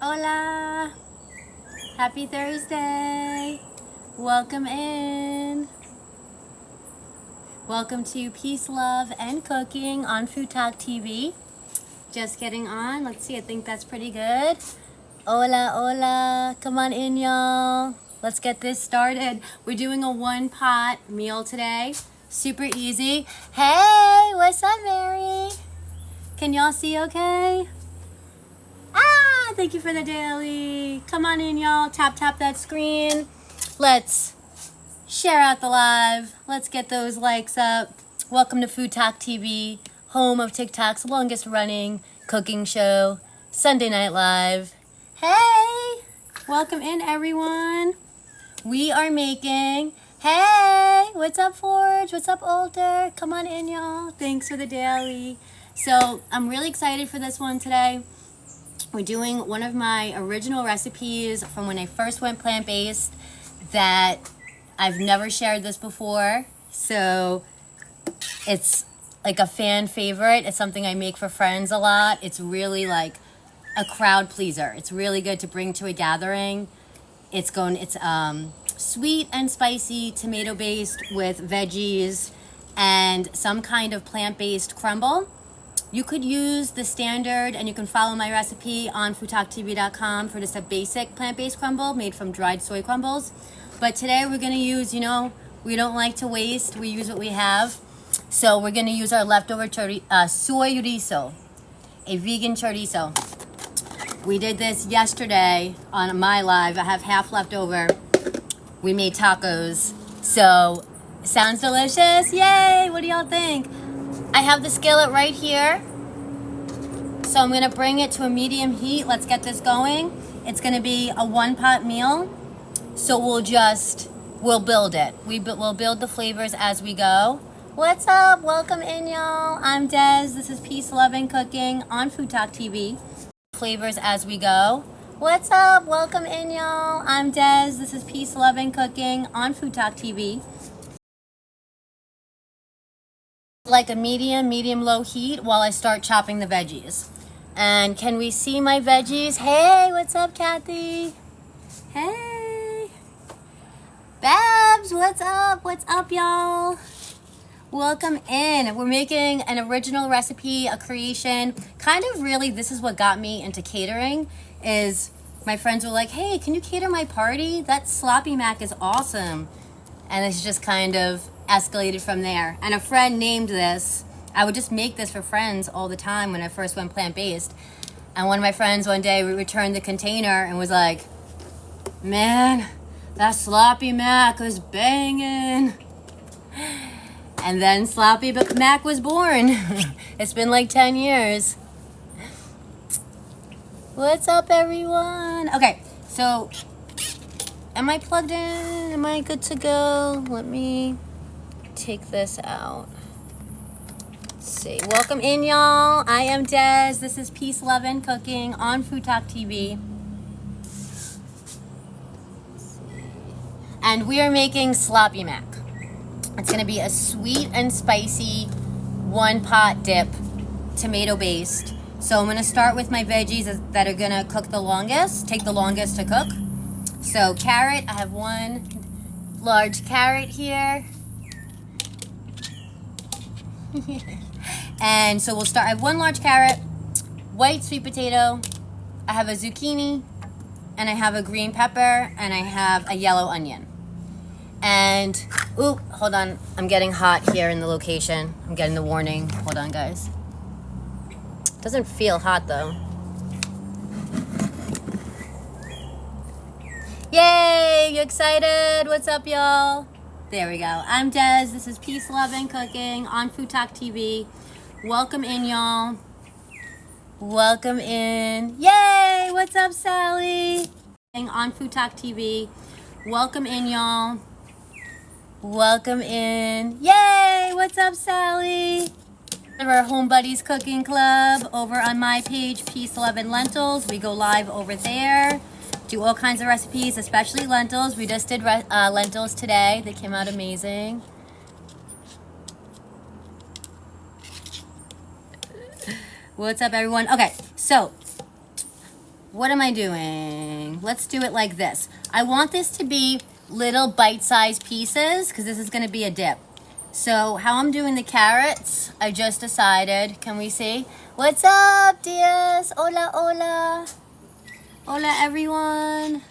Hola! Happy Thursday! Welcome in! Welcome to Peace, Love, and Cooking on FoodtokTV. Just getting on. Let's see, I think that's pretty good. Hola, hola! Come on in, y'all. Let's get this started. We're doing a one-pot meal today. Super easy. Hey! What's up, Mary? Can y'all see okay? Thank you for the daily. Come on in, y'all. Tap that screen. Let's share out the live. Let's get those likes up. Welcome to FoodtokTV, home of TikTok's longest running cooking show, Sunday Night Live. Hey! Welcome in, everyone. We are making, hey! What's up, Forge? What's up, Older? Come on in, y'all. Thanks for the daily. So, I'm really excited for this one today. We're doing one of my original recipes from when I first went plant-based that I've never shared this before. So it's like a fan favorite. It's something I make for friends a lot. It's really like a crowd pleaser. It's really good to bring to a gathering. It's sweet and spicy, tomato-based with veggies and some kind of plant-based crumble. You could use the standard, and you can follow my recipe on FoodtokTV.com for just a basic plant-based crumble made from dried soy crumbles. But today we're gonna use, we don't like to waste, we use what we have. So we're gonna use our leftover soy chorizo, a vegan chorizo. We did this yesterday on my live. I have half left over. We made tacos. So, sounds delicious, yay! What do y'all think? I have the skillet right here. So I'm gonna bring it to a medium heat. Let's get this going. It's gonna be a one-pot meal. So we'll build it. We'll build the flavors as we go. What's up? Welcome in, y'all. I'm Des. This is Peace, Love, and Cooking on FoodtokTV. Flavors as we go. What's up? Welcome in, y'all. I'm Des. This is Peace, Love, and Cooking on FoodtokTV. Like a medium-low heat while I start chopping the veggies. And can we see my veggies? Hey, what's up, Kathy? Hey. Babs, what's up? What's up, y'all? Welcome in. We're making an original recipe, a creation. Kind of really, this is what got me into catering, is my friends were like, hey, can you cater my party? That sloppy mac is awesome. And it's just kind of escalated from there. And a friend named this. I would just make this for friends all the time when I first went plant-based. And one of my friends one day returned the container and was like, man, that sloppy mac was banging. And then sloppy mac was born. It's been like 10 years. What's up, everyone? Okay, so am I plugged in? Am I good to go? Let me take this out. Let's see. Welcome in, y'all. I am Des. This is Peace, Love, and Cooking on FoodtokTV. And we are making sloppy mac. It's going to be a sweet and spicy one-pot dip, tomato-based. So I'm going to start with my veggies that are going to cook the longest, take the longest to cook. So carrot, I have one large carrot here. And so we'll start, I have one large carrot, white sweet potato, I have a zucchini, and I have a green pepper, and I have a yellow onion. And, ooh, hold on, I'm getting hot here in the location. I'm getting the warning. Hold on, guys. Doesn't feel hot, though. Yay! You excited? What's up, y'all? There we go. I'm Des. This is Peace, Love, and Cooking on FoodtokTV. Welcome in, y'all. Welcome in. Yay! What's up, Sally? On FoodtokTV. Welcome in, y'all. Welcome in. Yay! What's up, Sally? Of our Home Buddies Cooking Club over on my page, Peace, Love, and Lentils. We go live over there. Do all kinds of recipes, especially lentils. We just did lentils today. They came out amazing. What's up, everyone? Okay, so what am I doing? Let's do it like this. I want this to be little bite-sized pieces because this is going to be a dip. So how I'm doing the carrots, I just decided. Can we see? What's up, Diaz? Hola, hola. Hola, everyone.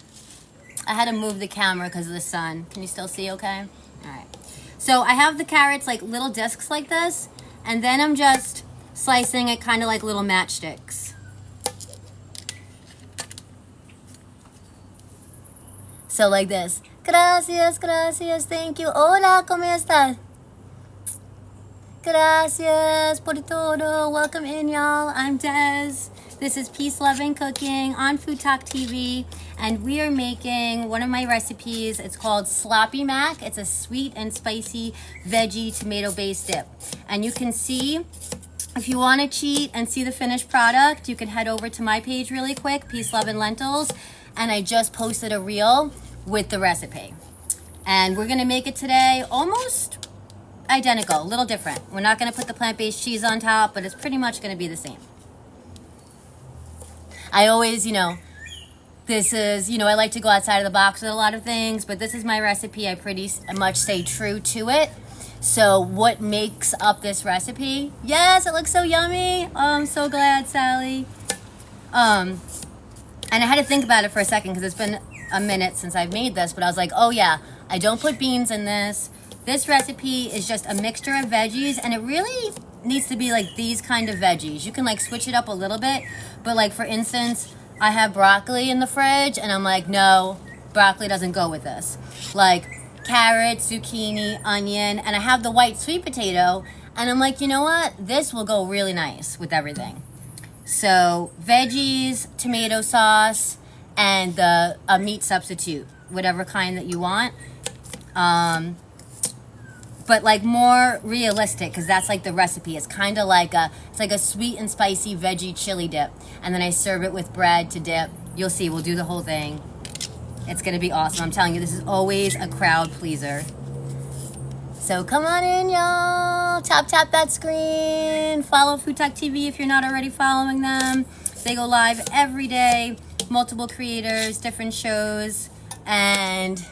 I had to move the camera because of the sun. Can you still see okay? All right. So I have the carrots like little discs like this, and then I'm just slicing it kind of like little matchsticks. So like this. Gracias, gracias, thank you. Hola, ¿cómo estás? Gracias por todo. Welcome in, y'all. I'm Des. This is Peace, Love, and Cooking on Food Talk TV, and we are making one of my recipes. It's called Sloppy Mac. It's a sweet and spicy veggie tomato-based dip. And you can see, if you want to cheat and see the finished product, you can head over to my page really quick, Peace, Love, and Lentils, and I just posted a reel with the recipe. And we're gonna make it today almost identical, a little different. We're not gonna put the plant-based cheese on top, but it's pretty much gonna be the same. I always, this is, I like to go outside of the box with a lot of things, but this is my recipe. I pretty much stay true to it. So what makes up this recipe? Yes, it looks so yummy. Oh, I'm so glad, Sally. And I had to think about it for a second because it's been a minute since I've made this, but I was like, oh yeah, I don't put beans in this. This recipe is just a mixture of veggies, and it really needs to be like these kind of veggies. You can like switch it up a little bit, but like for instance, I have broccoli in the fridge and I'm like, no, broccoli doesn't go with this. Like carrots, zucchini, onion, and I have the white sweet potato, and I'm like, you know what? This will go really nice with everything. So veggies, tomato sauce, and a meat substitute, whatever kind that you want. But like more realistic, because that's like the recipe. It's kind of like it's like a sweet and spicy veggie chili dip. And then I serve it with bread to dip. You'll see, we'll do the whole thing. It's gonna be awesome. I'm telling you, this is always a crowd pleaser. So come on in, y'all. Tap that screen. Follow Food Talk TV if you're not already following them. They go live every day. Multiple creators, different shows, and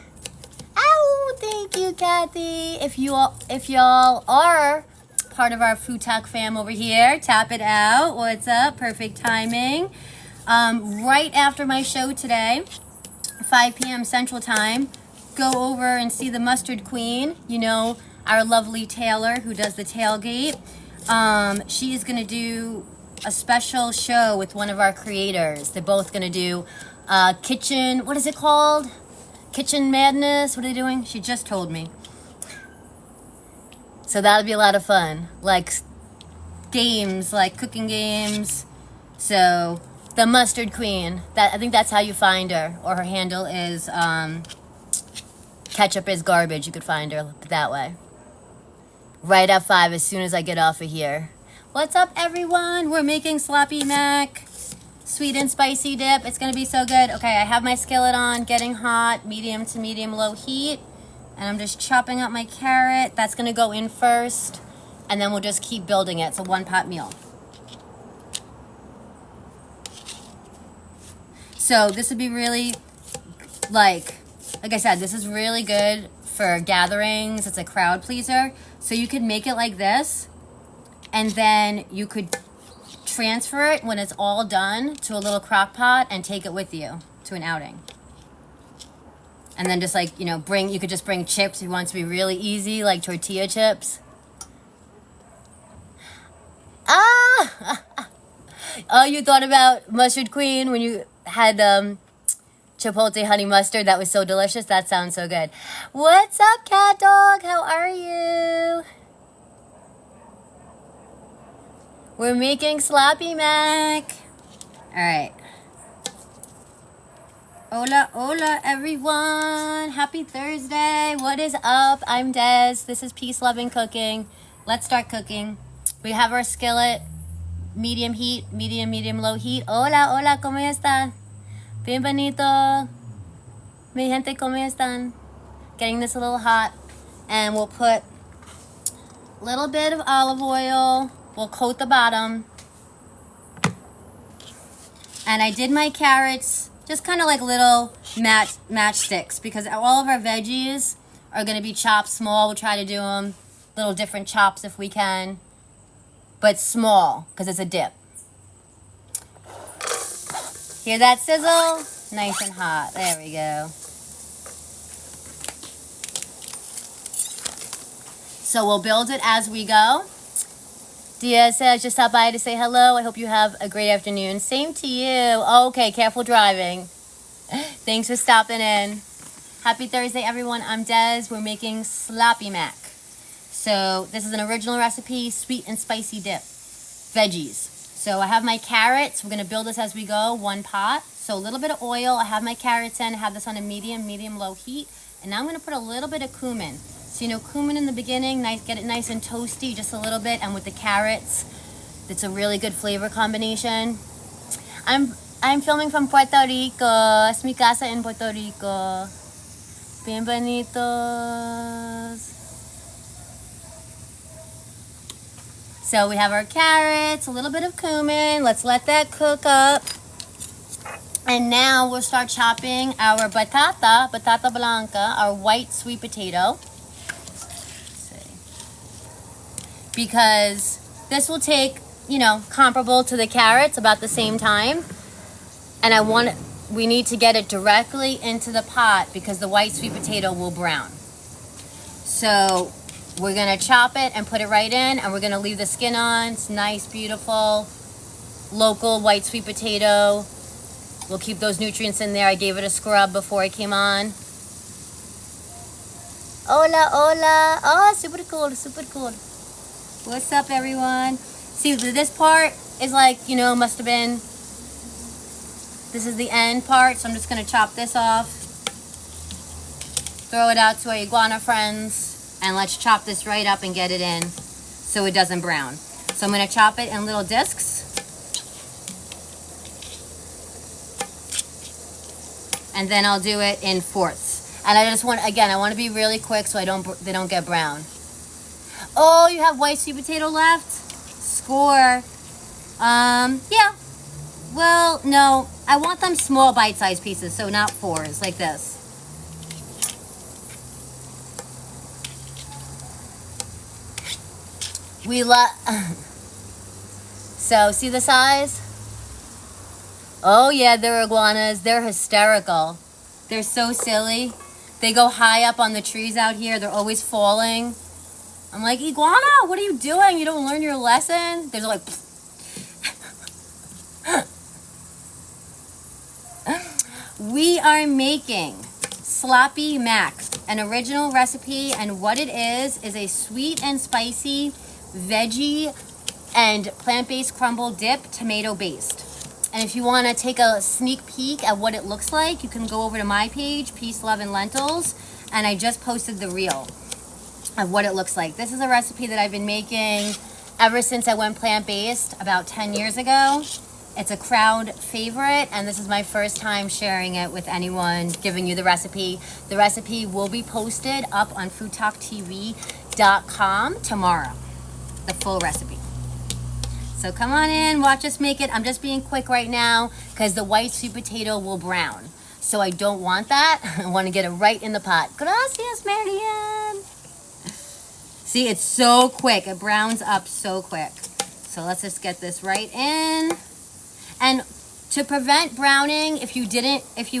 ow, thank you, Kathy. If y'all are part of our Food Talk fam over here, tap it out. What's up? Perfect timing. Right after my show today, 5 p.m. Central Time, go over and see the Mustard Queen. Our lovely Taylor who does the tailgate. She is gonna do a special show with one of our creators. They're both gonna do kitchen, what is it called? Kitchen Madness, what are they doing? She just told me. So that'll be a lot of fun. Like games, like cooking games. So the Mustard Queen, I think that's how you find her. Or her handle is Ketchup is Garbage. You could find her that way. Right at 5 as soon as I get off of here. What's up, everyone? We're making sloppy mac, sweet and spicy dip. It's gonna be so good. Okay, I have my skillet on, getting hot, medium to medium low heat, and I'm just chopping up my carrot. That's gonna go in first, and then we'll just keep building it. It's a one-pot meal. So this would be really, like I said, this is really good for gatherings. It's a crowd pleaser. So you could make it like this, and then you could transfer it when it's all done to a little crock pot and take it with you to an outing. And then just like, you could just bring chips if you want it to be really easy, like tortilla chips. Ah! Oh, you thought about Mustard Queen when you had chipotle honey mustard? That was so delicious. That sounds so good. What's up, cat dog? How are you? We're making sloppy mac. All right. Hola, hola, everyone. Happy Thursday. What is up? I'm Des. This is Peace, Love, and Cooking. Let's start cooking. We have our skillet, medium heat, medium, low heat. Hola, hola, ¿cómo están? Bienvenido. Mi gente, ¿cómo están? Getting this a little hot. And we'll put a little bit of olive oil. We'll coat the bottom. And I did my carrots just kind of like little matchsticks because all of our veggies are going to be chopped small. We'll try to do them little different chops if we can, but small because it's a dip. Hear that sizzle? Nice and hot. There we go. So we'll build it as we go. Dia says, just stop by to say hello. I hope you have a great afternoon. Same to you. Okay, careful driving. Thanks for stopping in. Happy Thursday, everyone. I'm Des. We're making sloppy mac. So this is an original recipe, sweet and spicy dip. Veggies. So I have my carrots. We're going to build this as we go, one pot. So a little bit of oil. I have my carrots in. I have this on a medium-low heat. And now I'm going to put a little bit of cumin. So, you know, cumin in the beginning, nice, get it nice and toasty, just a little bit. And with the carrots, it's a really good flavor combination. I'm filming from Puerto Rico. Es mi casa en Puerto Rico. Bienvenidos. So we have our carrots, a little bit of cumin. Let's let that cook up. And now we'll start chopping our batata blanca, our white sweet potato. Because this will take, you know, comparable to the carrots, about the same time. And we need to get it directly into the pot because the white sweet potato will brown. So we're gonna chop it and put it right in, and we're gonna leave the skin on. It's nice, beautiful, local white sweet potato. We'll keep those nutrients in there. I gave it a scrub before I came on. Hola, hola. Oh, super cool, super cool. What's up, everyone? See, this part is like, you know, must have been, this is the end part, so I'm just gonna chop this off. Throw it out to our iguana friends, and let's chop this right up and get it in so it doesn't brown. So I'm gonna chop it in little discs. And then I'll do it in fourths. And I just want, again, I want to be really quick so they don't get brown. Oh, you have white sweet potato left? Score. Yeah. Well, no. I want them small bite-sized pieces, so not fours, like this. So, see the size? Oh, yeah, they're iguanas. They're hysterical. They're so silly. They go high up on the trees out here. They're always falling. I'm like, iguana, what are you doing? You don't learn your lesson? They're like, we are making sloppy mac, an original recipe, and what it is a sweet and spicy veggie and plant-based crumble dip, tomato-based. And if you want to take a sneak peek at what it looks like, you can go over to my page, Peace, Love, and Lentils, and I just posted the reel of what it looks like. This is a recipe that I've been making ever since I went plant-based about 10 years ago. It's a crowd favorite, and this is my first time sharing it with anyone, giving you the recipe. The recipe will be posted up on FoodtokTV.com tomorrow, the full recipe. So come on in, watch us make it. I'm just being quick right now because the white sweet potato will brown. So I don't want that. I want to get it right in the pot. Gracias, Marianne. See, it's so quick. It browns up so quick. So let's just get this right in. And to prevent browning, if you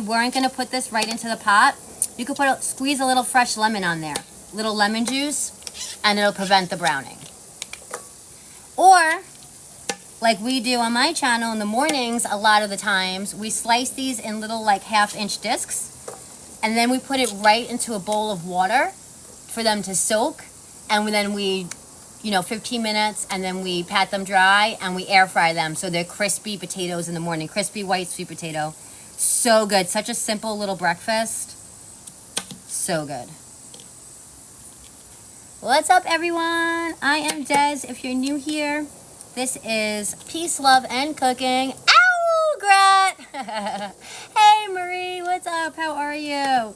weren't going to put this right into the pot, you could squeeze a little fresh lemon on there. Little lemon juice, and it'll prevent the browning. Or, like we do on my channel in the mornings, a lot of the times, we slice these in little like 1/2-inch discs, and then we put it right into a bowl of water for them to soak, and then we, 15 minutes, and then we pat them dry, and we air fry them so they're crispy potatoes in the morning, crispy white sweet potato. So good. Such a simple little breakfast. So good. What's up, everyone? I am Des. If you're new here, this is Peace, Love, and Cooking. Ow, Gret! Hey, Marie, what's up? How are you?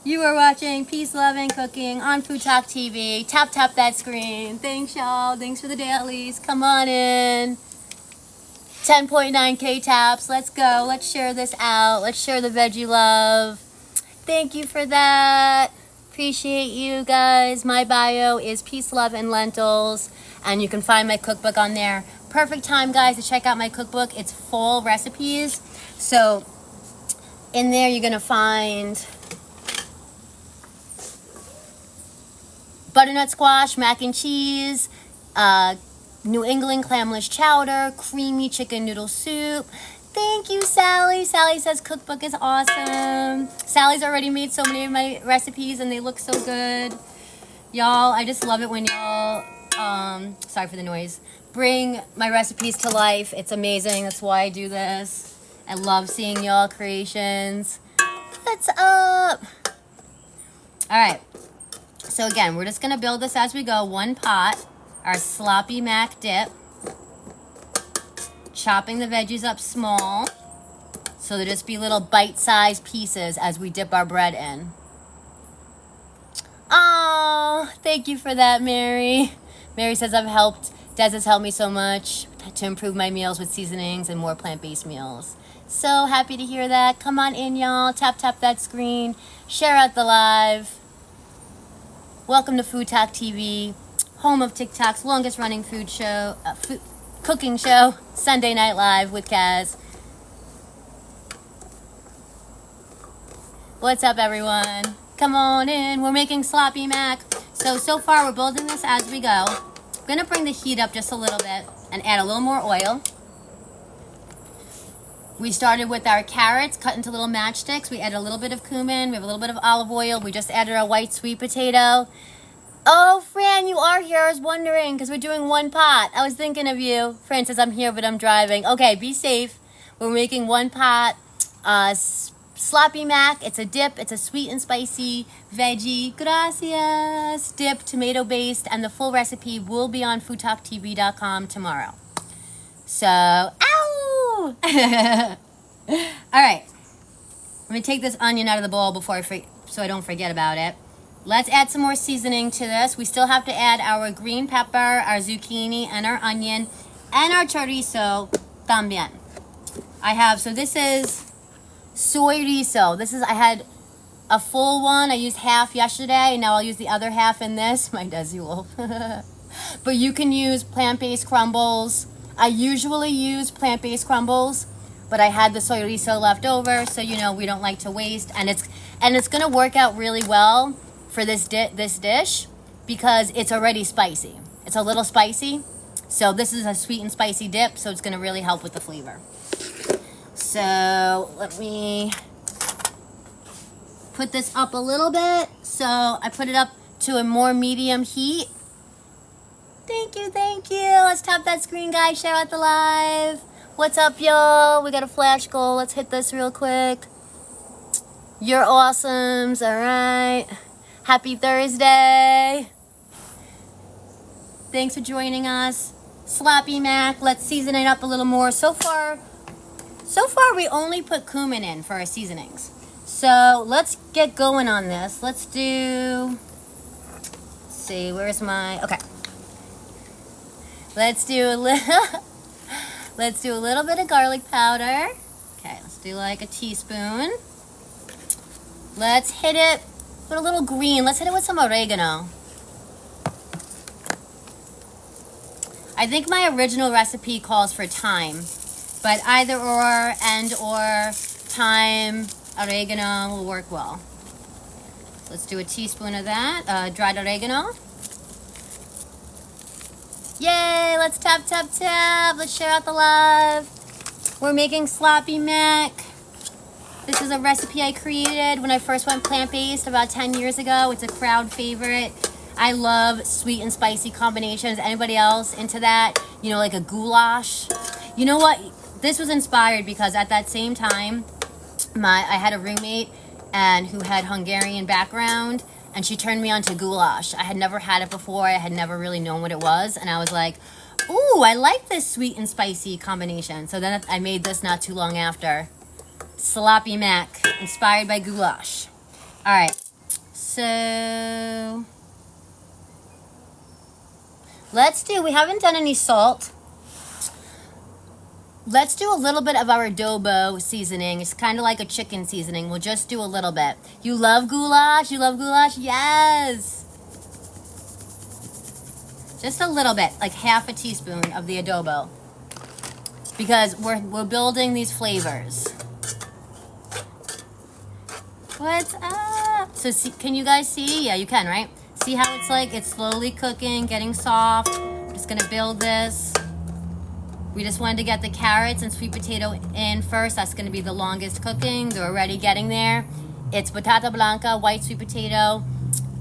You are watching Peace, Love, and Cooking on Food Talk TV. Tap that screen. Thanks, y'all. Thanks for the dailies. Come on in. 10.9K taps. Let's go. Let's share this out. Let's share the veggie love. Thank you for that. Appreciate you guys. My bio is peace, love, and lentils. And you can find my cookbook on there. Perfect time, guys, to check out my cookbook. It's full recipes. So in there, you're going to find butternut squash, mac and cheese, New England clamless chowder, creamy chicken noodle soup. Thank you, Sally. Sally says cookbook is awesome. Sally's already made so many of my recipes and they look so good. Y'all, I just love it when y'all, sorry for the noise, bring my recipes to life. It's amazing. That's why I do this. I love seeing y'all creations. What's up? All right. So again, we're just going to build this as we go. One pot. Our sloppy mac dip, chopping the veggies up small, so they'll just be little bite-sized pieces as we dip our bread in. Oh, thank you for that, Mary. Mary says Des has helped me so much to improve my meals with seasonings and more plant-based meals. So happy to hear that. Come on in, y'all. Tap that screen. Share out the live. Welcome to Food Talk TV. Home of TikTok's longest running cooking show, Sunday Night Live with Kaz. What's up, everyone? Come on in. We're making sloppy mac. So far we're building this as we go. I'm gonna bring the heat up just a little bit and add a little more oil. We started with our carrots cut into little matchsticks. We added a little bit of cumin. We have a little bit of olive oil. We just added our white sweet potato. Oh, Fran, you are here. I was wondering because we're doing one pot. I was thinking of you. Fran says, I'm here, but I'm driving. Okay, be safe. We're making one pot. Sloppy mac. It's a dip. It's a sweet and spicy veggie. Gracias. Dip, tomato-based. And the full recipe will be on FoodtokTV.com tomorrow. So, ow! All right. Let me take this onion out of the bowl so I don't forget about it. Let's add some more seasoning to this. We still have to add our green pepper, our zucchini, and our onion, and our chorizo también. So this is Chorizo. I had a full one. I used half yesterday, and now I'll use the other half in this. My Desi Wolf. But you can use plant-based crumbles. I usually use plant-based crumbles, but I had the chorizo left over, so you know we don't like to waste. And it's gonna work out really well for this dish because it's already spicy. It's a little spicy. So this is a sweet and spicy dip, so it's gonna really help with the flavor. So let me put this up a little bit. So I put it up to a more medium heat. Thank you. Let's tap that screen, guys. Share out the live. What's up, y'all? We got a flash goal. Let's hit this real quick. You're awesomes, all right. Happy Thursday. Thanks for joining us. Sloppy mac. Let's season it up a little more. So far we only put cumin in for our seasonings. So let's get going on this. Let's do, okay. Let's do a little bit of garlic powder. Okay, let's do like a teaspoon. Let's hit it with a little green. Let's hit it with some oregano. I think my original recipe calls for thyme, but either or thyme, oregano will work well. So let's do a teaspoon of that, dried oregano. Yay, let's tap. Let's share out the love. We're making sloppy mac. This is a recipe I created when I first went plant-based about 10 years ago. It's a crowd favorite. I love sweet and spicy combinations. Anybody else into that? You know, like a goulash. You know what? This was inspired because at that same time, I had a roommate who had Hungarian background, and she turned me on to goulash. I had never had it before. I had never really known what it was, and I was like, ooh, I like this sweet and spicy combination. So then I made this not too long after. Sloppy mac, inspired by goulash. All right, so we haven't done any salt. let's do a little bit of our adobo seasoning. It's kind of like a chicken seasoning. We'll just do a little bit. You love goulash? You love goulash? Yes. Just a little bit, like half a teaspoon of the adobo. Because we're building these flavors. What's up? So see, can you guys see? Yeah, you can, right? See how it's like, it's slowly cooking, getting soft. I'm just gonna build this. We just wanted to get the carrots and sweet potato in first. That's gonna be the longest cooking. They're already getting there. It's batata blanca, white sweet potato,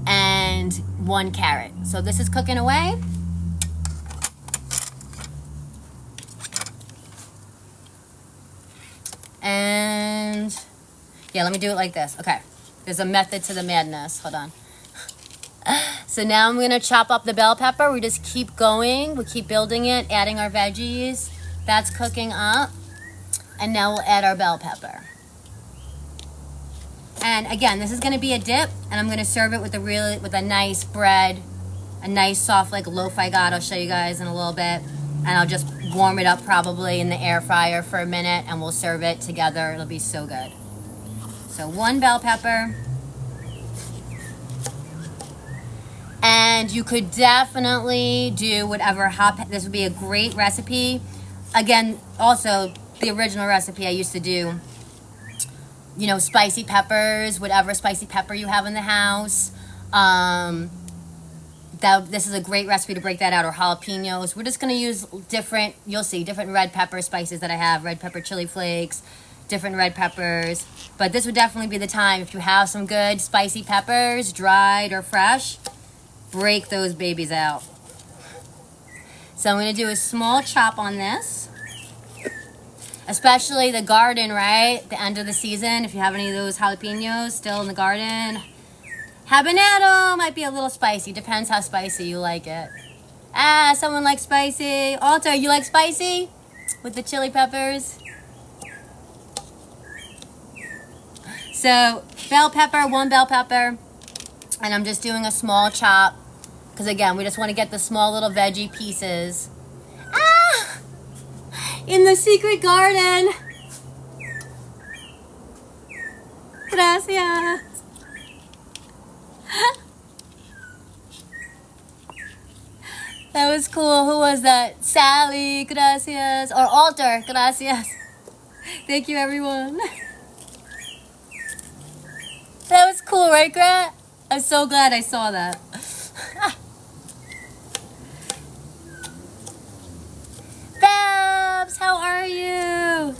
and 1 carrot. So this is cooking away. And yeah, let me do it like this. Okay, there's a method to the madness. Hold on. So now I'm gonna chop up the bell pepper. We just keep going. We keep building it, adding our veggies. That's cooking up. And now we'll add our bell pepper. And again, this is gonna be a dip, and I'm gonna serve it with a nice bread, a nice soft like loaf I got. I'll show you guys in a little bit. And I'll just warm it up probably in the air fryer for a minute, and we'll serve it together. It'll be so good. So 1 bell pepper. And you could definitely do whatever this would be a great recipe. Again, also the original recipe I used to do, you know, spicy peppers, whatever spicy pepper you have in the house. This is a great recipe to break that out, or jalapenos. We're just gonna use different, you'll see, different red pepper spices that I have, red pepper chili flakes, different red peppers. But this would definitely be the time, if you have some good spicy peppers, dried or fresh, break those babies out. So I'm gonna do a small chop on this. Especially the garden, right? The end of the season, if you have any of those jalapenos still in the garden. Habanero might be a little spicy, depends how spicy you like it. Someone likes spicy. Alter, you like spicy? With the chili peppers? So, bell pepper, 1 bell pepper. And I'm just doing a small chop. Because again, we just want to get the small little veggie pieces. In the secret garden. Gracias. That was cool. Who was that? Sally, gracias. Or Alter, gracias. Thank you, everyone. That was cool, right, Grat? I'm so glad I saw that. Babs, how are you?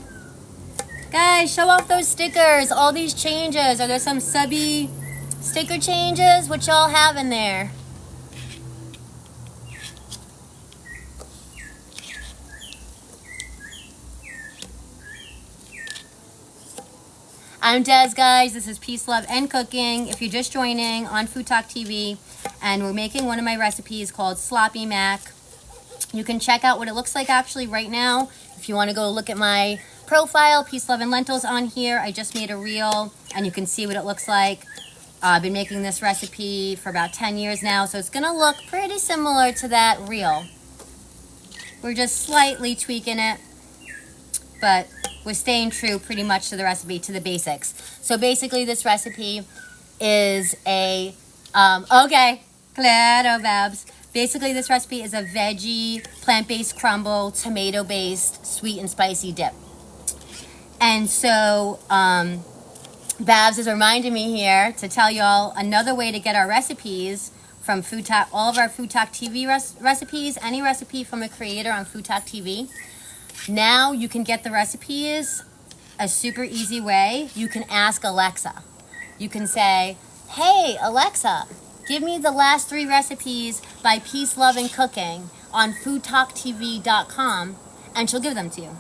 Guys, show off those stickers. All these changes. Are there some subby sticker changes? What y'all have in there? I'm Des, guys. This is Peace, Love, and Cooking. If you're just joining on Food Talk TV, and we're making one of my recipes called Sloppy Mac. You can check out what it looks like actually right now. If you want to go look at my profile, Peace, Love, and Lentils on here. I just made a reel, and you can see what it looks like. I've been making this recipe for about 10 years now, so it's going to look pretty similar to that reel. We're just slightly tweaking it, but we're staying true pretty much to the recipe, to the basics. So basically this recipe is a, okay, claro, Babs. Basically this recipe is a veggie, plant-based crumble, tomato-based, sweet and spicy dip. And so, Babs is reminding me here to tell y'all another way to get our recipes from Food Talk, all of our Food Talk TV recipes, any recipe from a creator on Food Talk TV. Now you can get the recipes a super easy way. You can ask Alexa. You can say, hey, Alexa, give me the last 3 recipes by Peace, Love, and Cooking on FoodtokTV.com, and she'll give them to you.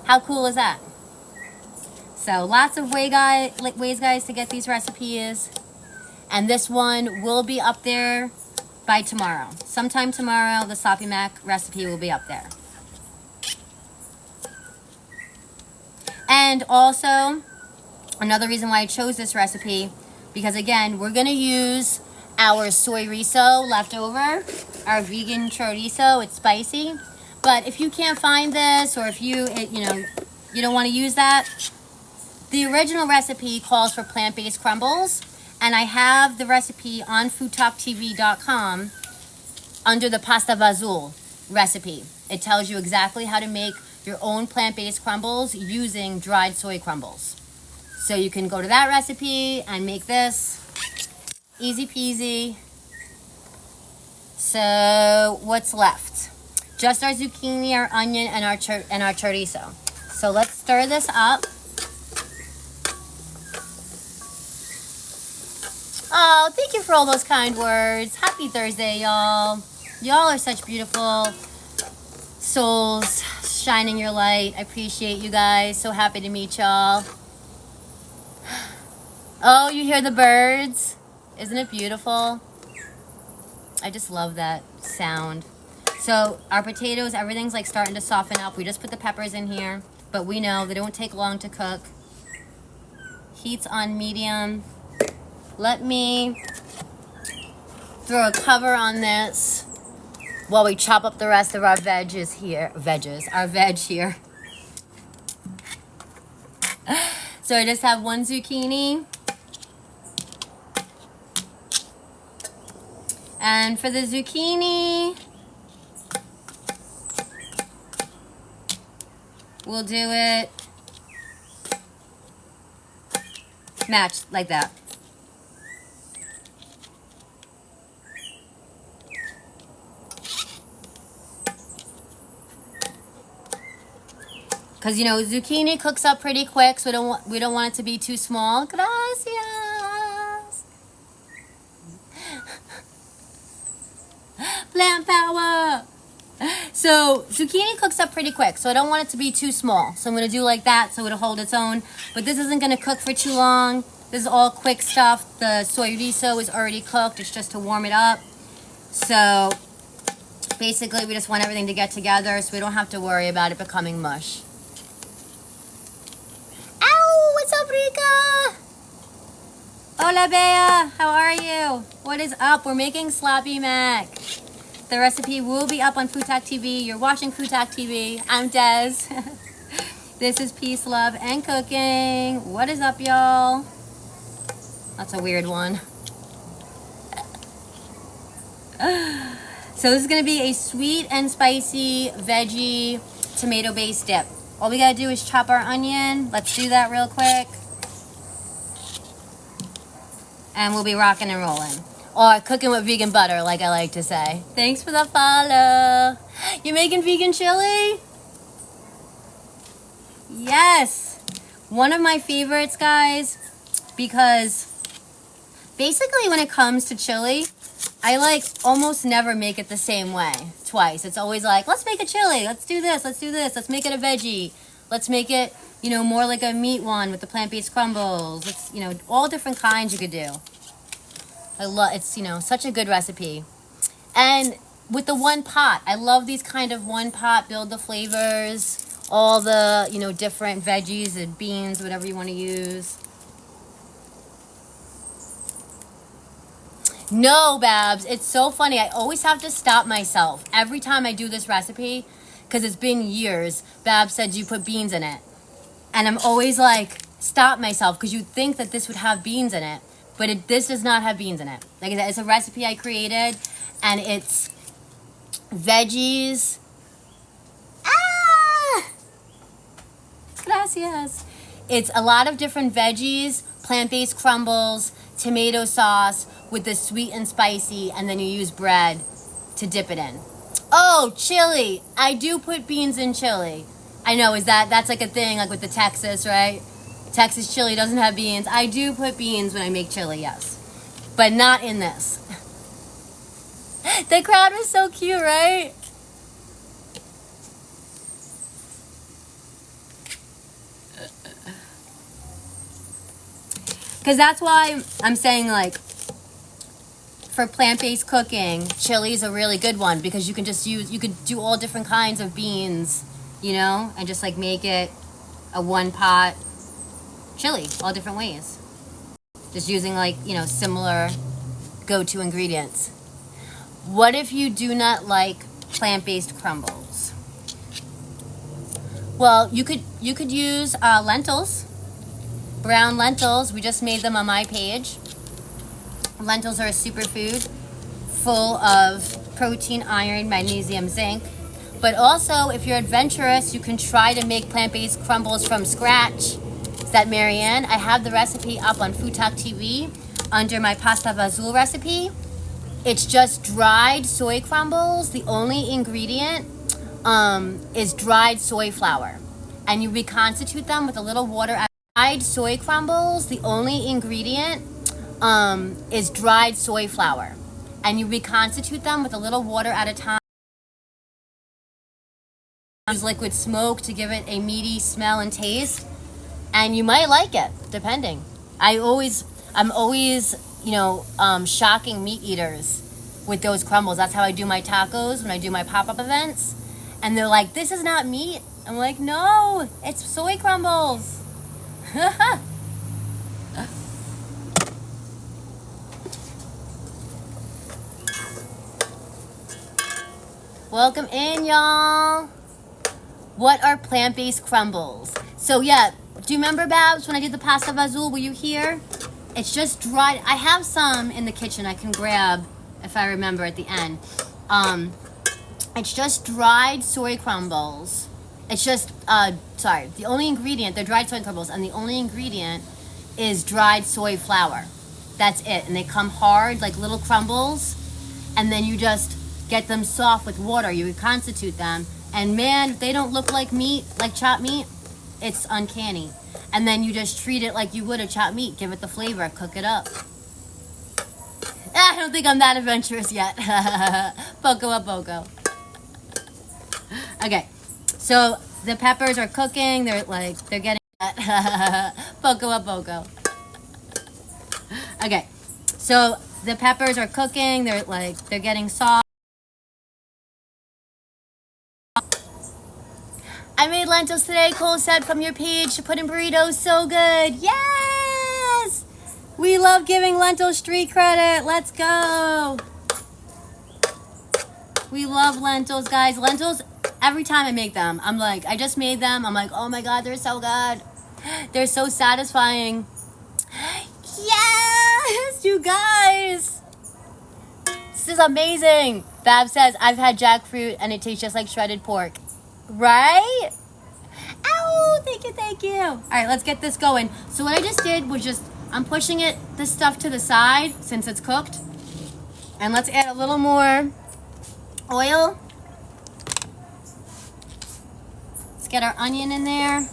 How cool is that? So lots of ways, guys, to get these recipes. And this one will be up there by tomorrow. Sometime tomorrow, the Sloppy Mac recipe will be up there. And also, another reason why I chose this recipe, because again, we're gonna use our chorizo leftover, our vegan chorizo. It's spicy, but But if you can't find this, or if you don't want to use that, the original recipe calls for plant-based crumbles, and I have the recipe on FoodtokTV.com under the pasta vazul recipe. It tells you exactly how to make your own plant-based crumbles using dried soy crumbles. So you can go to that recipe and make this. Easy peasy. So what's left? Just our zucchini, our onion, and our chorizo. So let's stir this up. Oh, thank you for all those kind words. Happy Thursday, y'all. Y'all are such beautiful souls shining your light. I appreciate you guys. So happy to meet y'all. Oh, you hear the birds? Isn't it beautiful? I just love that sound. So our potatoes, everything's like starting to soften up. We just put the peppers in here, but we know they don't take long to cook. Heat's on medium. Let me throw a cover on this while we chop up the rest of our veggies here. Our veg here. So I just have one zucchini. And for the zucchini, we'll do it matched like that. Because, you know, zucchini cooks up pretty quick, so we don't want it to be too small. Gracias. Plant power. So zucchini cooks up pretty quick, so I don't want it to be too small. So I'm going to do like that so it'll hold its own. But this isn't going to cook for too long. This is all quick stuff. The chorizo is already cooked. It's just to warm it up. So basically we just want everything to get together so we don't have to worry about it becoming mush. Ow! What's up, Rika? Hola, Bea. How are you? What is up? We're making sloppy mac. The recipe will be up on Foodtok TV. You're watching Foodtok TV. I'm Des. This is Peace, Love, and Cooking. What is up, y'all? That's a weird one. So this is going to be a sweet and spicy veggie tomato-based dip. All we got to do is chop our onion. Let's do that real quick. And we'll be rocking and rolling. Or cooking with vegan butter, like I like to say. Thanks for the follow. You making vegan chili? Yes. One of my favorites, guys, because basically when it comes to chili, I like almost never make it the same way twice. It's always like, let's make a chili. Let's do this. Let's do this. Let's make it a veggie. Let's make it, you know, more like a meat one with the plant-based crumbles. It's, you know, all different kinds you could do. I love, it's, you know, such a good recipe. And with the one pot, I love these kind of one pot, build the flavors, all the, you know, different veggies and beans, whatever you want to use. No, Babs, it's so funny. I always have to stop myself every time I do this recipe because it's been years. Babs said you put beans in it. And I'm always like, stop myself because you'd think that this would have beans in it. But this does not have beans in it. Like I said, it's a recipe I created, and it's veggies. Ah! Gracias. It's a lot of different veggies, plant-based crumbles, tomato sauce with the sweet and spicy, and then you use bread to dip it in. Oh, chili. I do put beans in chili. I know, that's like a thing, like with the Texas, right? Texas chili doesn't have beans. I do put beans when I make chili, yes. But not in this. The crowd was so cute, right? Because that's why I'm saying, like, for plant-based cooking, chili is a really good one because you can just use, you could do all different kinds of beans, you know, and just like make it a one pot chili, all different ways. Just using like, you know, similar go-to ingredients. What if you do not like plant-based crumbles? Well, you could use lentils, brown lentils. We just made them on my page. Lentils are a superfood full of protein, iron, magnesium, zinc. But also, if you're adventurous, you can try to make plant-based crumbles from scratch. Is that Marianne? I have the recipe up on FoodtokTV under my pasta vazul recipe. It's just dried soy crumbles. The only ingredient is dried soy flour. And you reconstitute them with a little water. Dried soy crumbles, the only ingredient is dried soy flour. And you reconstitute them with a little water at a time. Use liquid smoke to give it a meaty smell and taste. And you might like it, depending. I'm always, shocking meat eaters with those crumbles. That's how I do my tacos when I do my pop-up events. And they're like, this is not meat. I'm like, no, it's soy crumbles. Welcome in, y'all. What are plant-based crumbles? So yeah, do you remember, Babs, when I did the pasta vazul? Were you here? It's just dried. I have some in the kitchen I can grab if I remember at the end. It's just dried soy crumbles. It's just, the only ingredient, they're dried soy crumbles, and the only ingredient is dried soy flour. That's it. And they come hard, like little crumbles, and then you just get them soft with water. You reconstitute them, and man, they don't look like meat, like chopped meat. It's uncanny. And then you just treat it like you would a chopped meat. Give it the flavor, cook it up. I don't think I'm that adventurous yet. Poco a poco. Okay, so the peppers are cooking. They're getting poco a poco. Okay, so the peppers are cooking. They're getting soft. I made lentils today. Cole said from your page to put in burritos. So good. Yes, we love giving lentils street credit. Let's go. We love lentils, guys. Lentils. Every time I make them, I'm like, I just made them. I'm like, oh my God, they're so good. They're so satisfying. Yes, you guys. This is amazing. Bab says, I've had jackfruit and it tastes just like shredded pork. Right? Ow, thank you. All right, let's get this going. So what I just did was I'm pushing this stuff to the side since it's cooked. And let's add a little more oil. Get our onion in there.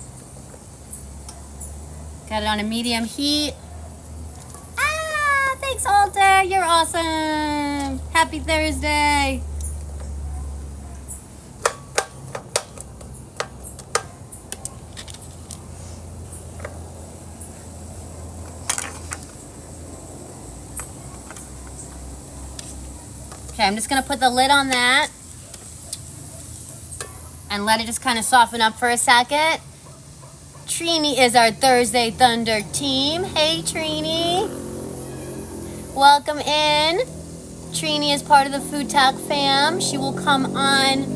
Got it on a medium heat. Ah, thanks, Alter. You're awesome. Happy Thursday. Okay, I'm just gonna put the lid on that and let it just kind of soften up for a second. Trini is our Thursday Thunder team. Hey, Trini. Welcome in. Trini is part of the Food Talk fam. She will come on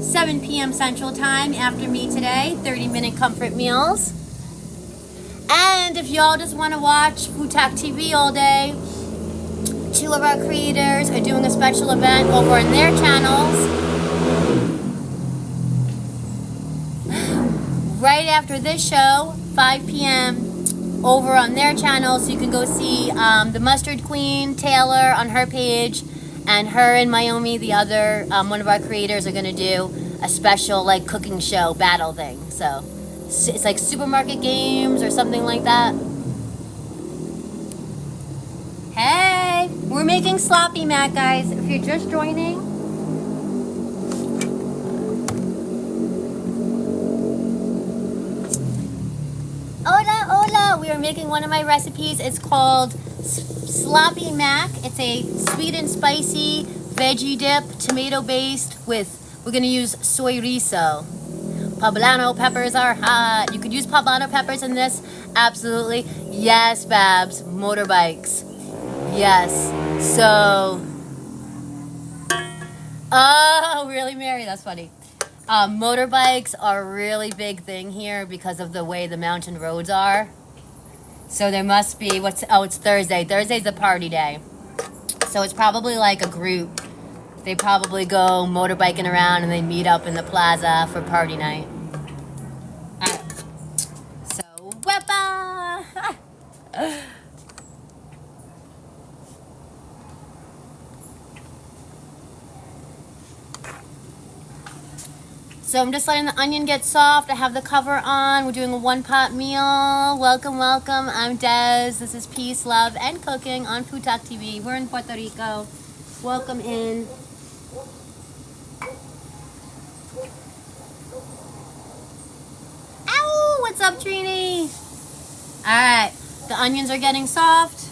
7 p.m. Central Time after me today. 30-minute comfort meals. And if y'all just want to watch Food Talk TV all day, 2 of our creators are doing a special event over on their channels. Right after this show, 5 p.m. over on their channel, so you can go see the Mustard Queen, Taylor, on her page, and her and Mayumi, the other one of our creators, are gonna do a special cooking show battle thing. So it's like supermarket games or something like that. Hey, we're making sloppy mac, guys. If you're just joining. Hola, we are making one of my recipes. It's called sloppy mac. It's a sweet and spicy veggie dip, tomato based we're gonna use chorizo. Poblano peppers are hot. You could use poblano peppers in this, absolutely. Yes, Babs, motorbikes. Yes, so, oh, really, Mary? That's funny. Motorbikes are a really big thing here because of the way the mountain roads are. So there must be, it's Thursday. Thursday's a party day. So it's probably like a group. They probably go motorbiking around and they meet up in the plaza for party night. So, wepa! So I'm just letting the onion get soft. I have the cover on. We're doing a one-pot meal. Welcome, welcome. I'm Des. This is Peace, Love, and Cooking on FoodtokTV. We're in Puerto Rico. Welcome in. Ow! What's up, Trini? Alright. The onions are getting soft.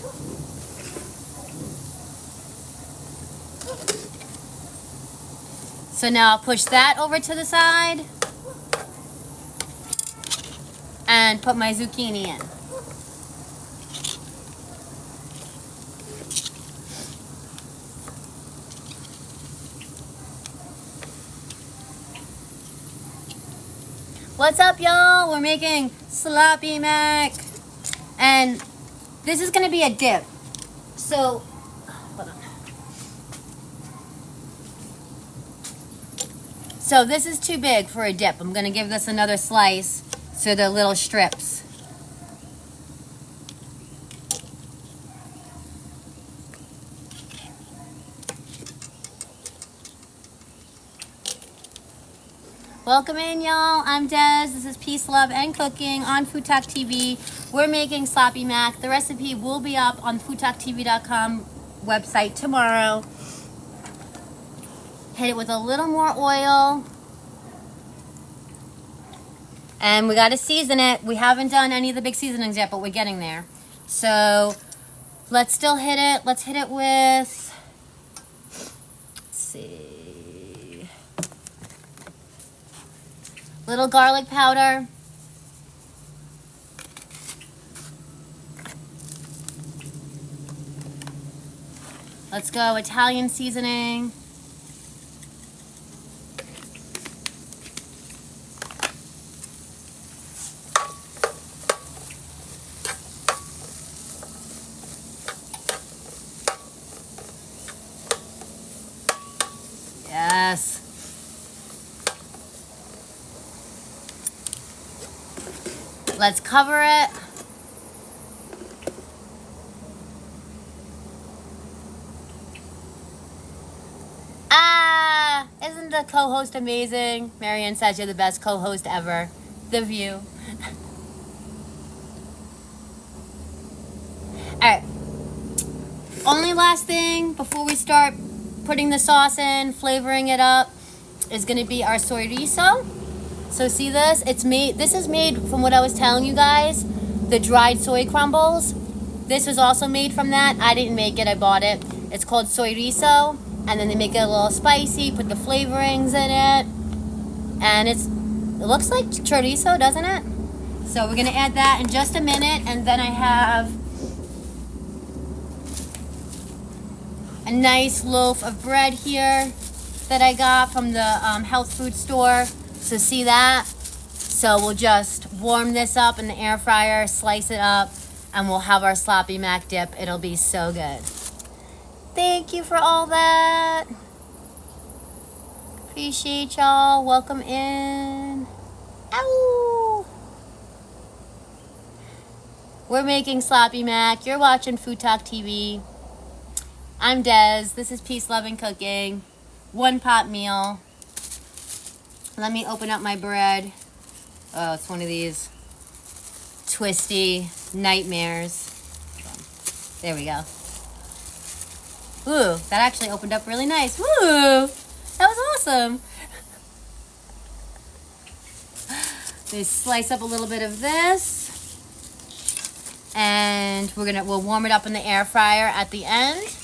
So now I'll push that over to the side and put my zucchini in. What's up, y'all? We're making sloppy mac, and this is gonna be a dip. So, hold on. So this is too big for a dip. I'm gonna give this another slice so they're little strips. Welcome in, y'all. I'm Des. This is Peace, Love, and Cooking on FoodtokTV. We're making sloppy mac. The recipe will be up on FoodtokTV.com website tomorrow. Hit it with a little more oil. And we got to season it. We haven't done any of the big seasonings yet, but we're getting there. So let's still hit it. Let's hit it with, let's see, little garlic powder. Let's go Italian seasoning. Yes. Let's cover it. Isn't the co-host amazing? Marianne says you're the best co-host ever. The View. Alright. Only last thing before we start putting the sauce in, flavoring it up, is going to be our chorizo. So see this? This is made from what I was telling you guys, the dried soy crumbles. This was also made from that. I didn't make it, I bought it. It's called chorizo, and then they make it a little spicy, put the flavorings in it, and it looks like chorizo, doesn't it? So we're going to add that in just a minute, and then I have a nice loaf of bread here that I got from the health food store. So see that? So we'll just warm this up in the air fryer, slice it up, and we'll have our sloppy mac dip. It'll be so good. Thank you for all that. Appreciate y'all. Welcome in. Ow! We're making sloppy mac. You're watching FoodtokTV. I'm Des. This is Peace, Love, and Cooking. One pot meal. Let me open up my bread. Oh, it's one of these twisty nightmares. There we go. Ooh, that actually opened up really nice. Woo! That was awesome. Just slice up a little bit of this. And we'll warm it up in the air fryer at the end.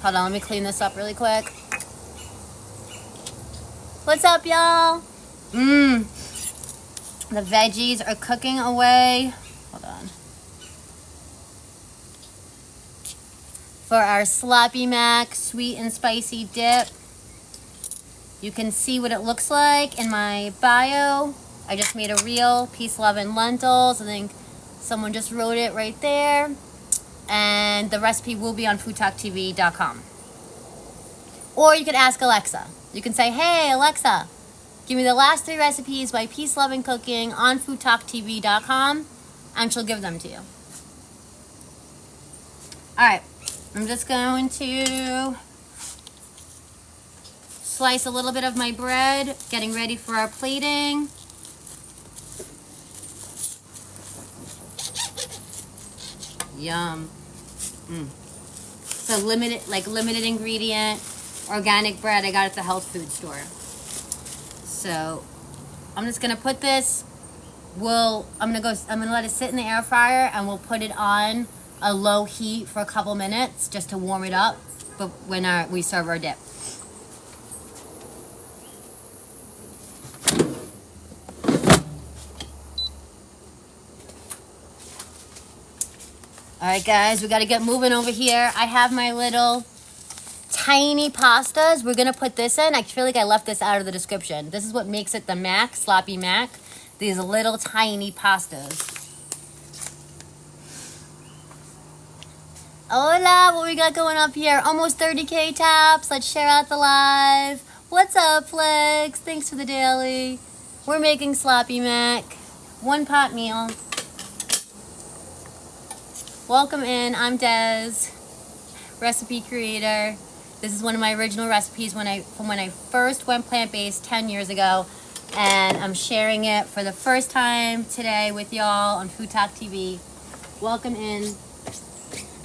Hold on, let me clean this up really quick. What's up, y'all? The veggies are cooking away. Hold on. for our sloppy mac sweet and spicy dip. You can see what it looks like in my bio. I just made a reel, peace, love, and lentils. I think someone just wrote it right there. And the recipe will be on FoodtokTV.com. Or you could ask Alexa. You can say, hey, Alexa, give me the last 3 recipes by Peace, Love, and Cooking on FoodtokTV.com, and she'll give them to you. All right, I'm just going to slice a little bit of my bread, getting ready for our plating. Yum. So limited ingredient, organic bread I got at the health food store. So I'm just gonna put this. I'm gonna let it sit in the air fryer, and we'll put it on a low heat for a couple minutes just to warm it up. But when we serve our dip. All right, guys, we got to get moving over here. I have my little tiny pastas. We're going to put this in. I feel like I left this out of the description. This is what makes it the mac, sloppy mac. These little tiny pastas. Hola, what we got going up here? Almost 30K taps. Let's share out the live. What's up, Flakes? Thanks for the daily. We're making sloppy mac. 1 pot meal. Welcome in, I'm Des, recipe creator. This is one of my original recipes from when I first went plant-based 10 years ago, and I'm sharing it for the first time today with y'all on Foodtok TV. Welcome in.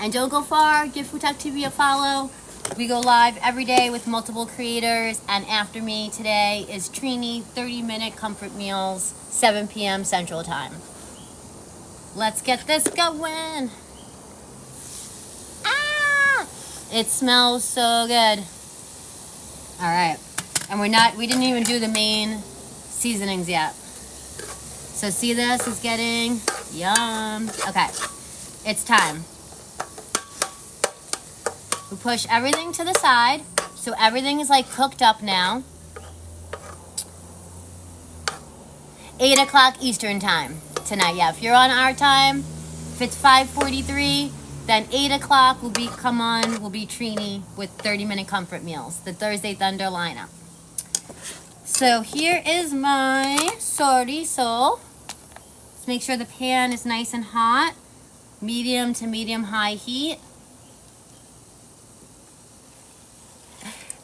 And don't go far, give Foodtok TV a follow. We go live every day with multiple creators, and after me today is Trini, 30-minute comfort meals, 7 p.m. Central Time. Let's get this going. It smells so good. All right, and we didn't even do the main seasonings yet. So see, this is getting yum. Okay, it's time. We push everything to the side, so everything is like cooked up now. 8 o'clock Eastern time tonight. Yeah, if you're on our time, if it's 5:43. Then 8 o'clock will be Trini with 30-minute comfort meals, the Thursday Thunder lineup. So here is my chorizo. Let's make sure the pan is nice and hot, medium to medium-high heat.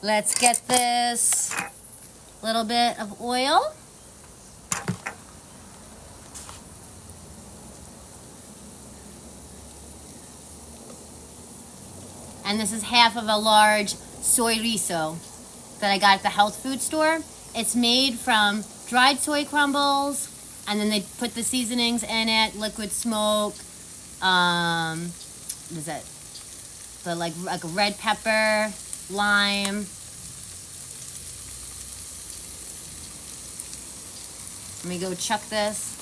Let's get this little bit of oil. And this is half of a large chorizo that I got at the health food store. It's made from dried soy crumbles, and then they put the seasonings in it, liquid smoke, what is it? Like red pepper, lime. Let me go chuck this.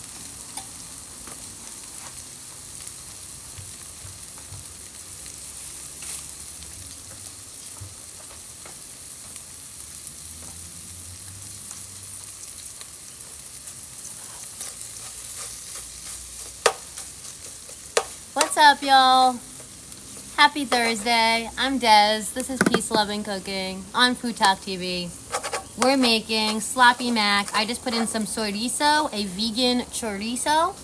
What's up, y'all? Happy Thursday. I'm Des. This is Peace, Love, and Cooking on Foodtok TV. We're making sloppy mac. I just put in some chorizo, a vegan chorizo.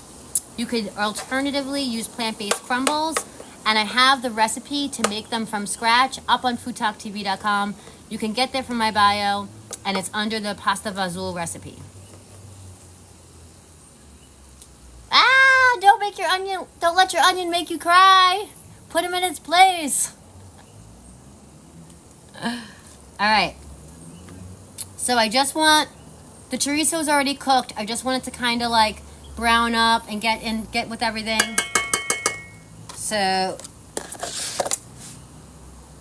You could alternatively use plant-based crumbles, and I have the recipe to make them from scratch up on FoodtokTV.com. You can get there from my bio, and it's under the pasta vazul recipe. Don't let your onion make you cry. Put him in its place. All right. So I just want, the chorizo is already cooked. I just want it to kind of like brown up and get with everything. So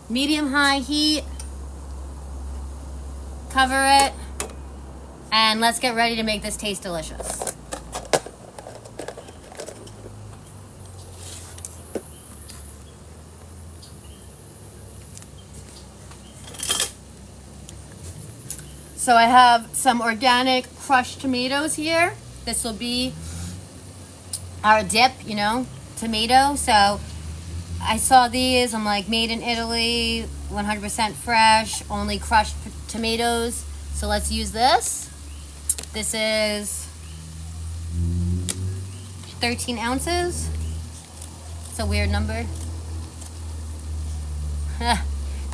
medium-high heat. Cover it. And let's get ready to make this taste delicious. So I have some organic crushed tomatoes here. This will be our dip, you know, tomato. So I saw these. I'm like, made in Italy, 100% fresh, only crushed tomatoes. So let's use this. This is 13 ounces. It's a weird number.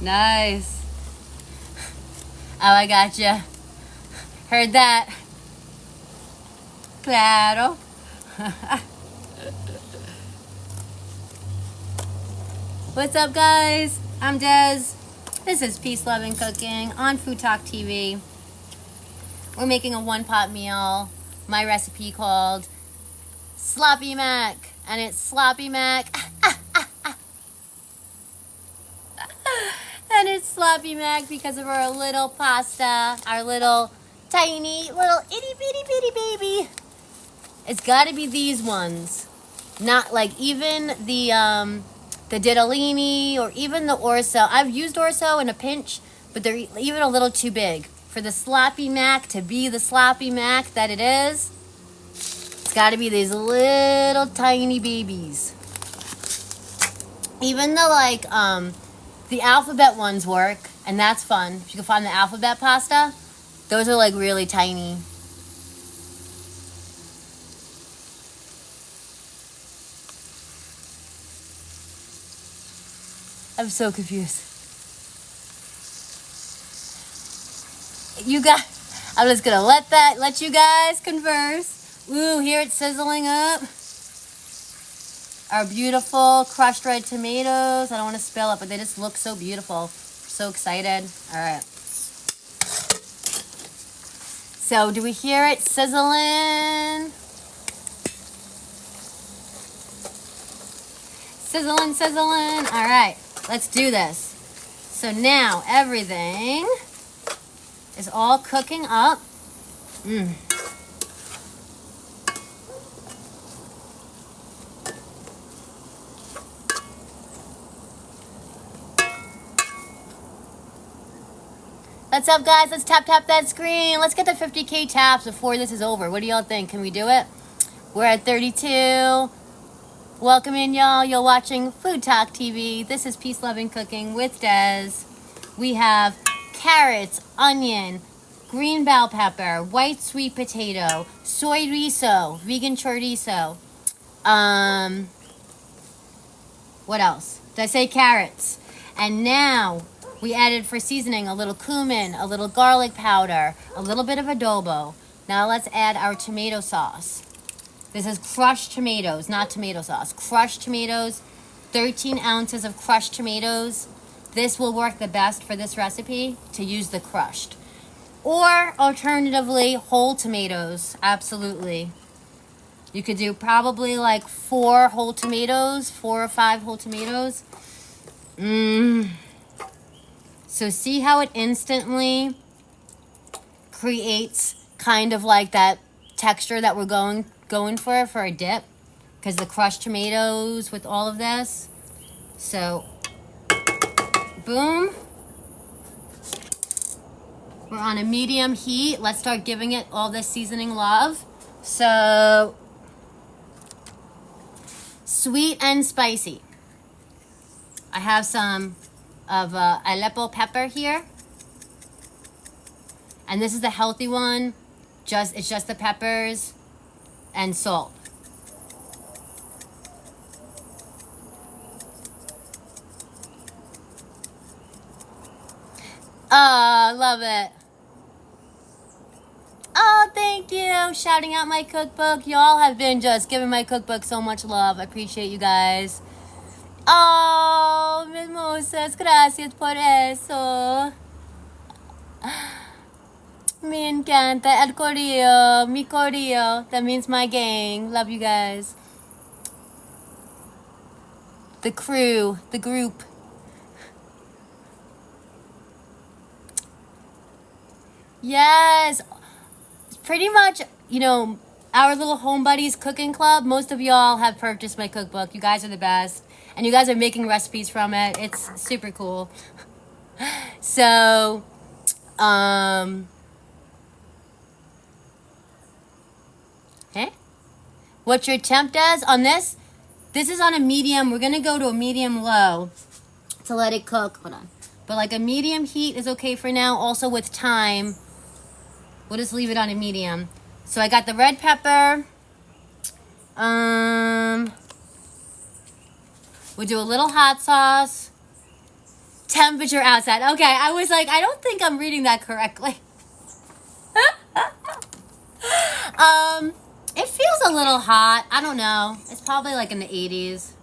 Nice. Oh, I gotcha. Heard that. Claro. What's up, guys? I'm Des. This is Peace, Love, and Cooking on Food Talk TV. We're making a one-pot meal. My recipe called Sloppy Mac. And it's Sloppy Mac. And it's Sloppy Mac because of our little pasta. Our little tiny, little itty-bitty-bitty baby. It's got to be these ones. Not like even the ditalini or even the orzo. I've used orzo in a pinch, but they're even a little too big. For the Sloppy Mac to be the Sloppy Mac that it is, it's got to be these little tiny babies. Even the alphabet ones work, and that's fun. If you can find the alphabet pasta, those are like really tiny. I'm so confused. I'm just gonna let you guys converse. Ooh, here it's sizzling up. Our beautiful crushed red tomatoes. I don't want to spill it, but they just look so beautiful. So excited. All right. So do we hear it sizzling? Sizzling, sizzling. All right. Let's do this. So now everything is all cooking up. What's up, guys? Let's tap that screen. Let's get the 50K taps before this is over. What do y'all think? Can we do it? We're at 32. Welcome in, y'all. You're watching Food Talk TV. This is Peace, Love, and Cooking with Des. We have carrots, onion, green bell pepper, white sweet potato, chorizo, vegan chorizo. What else? Did I say carrots? And now we added for seasoning a little cumin, a little garlic powder, a little bit of adobo. Now let's add our tomato sauce. This is crushed tomatoes, not tomato sauce. Crushed tomatoes, 13 ounces of crushed tomatoes. This will work the best for this recipe, to use the crushed. Or alternatively, whole tomatoes, absolutely. You could do probably like 4 whole tomatoes, 4 or 5 whole tomatoes. So see how it instantly creates kind of like that texture that we're going for a dip, because the crushed tomatoes with all of this. So boom, we're on a medium heat. Let's start giving it all this seasoning love. So sweet and spicy. I have some of Aleppo pepper here, and this is the healthy one. It's just the peppers and salt. Oh, love it. Oh, thank you. Shouting out my cookbook. Y'all have been just giving my cookbook so much love. I appreciate you guys. Oh, mimosas. Gracias por eso. Me encanta el corillo, mi corillo. That means my gang. Love you guys. The crew, the group. Yes. Pretty much, you know, our little home buddies cooking club. Most of y'all have purchased my cookbook. You guys are the best. And you guys are making recipes from it. It's super cool. So, what your temp does on this. This is on a medium. We're gonna go to a medium low to let it cook. Hold on. But like a medium heat is okay for now. Also with time, we'll just leave it on a medium. So I got the red pepper. We'll do a little hot sauce. Temperature outside. Okay, I was like, I don't think I'm reading that correctly. It feels a little hot. I don't know. It's probably like in the 80s.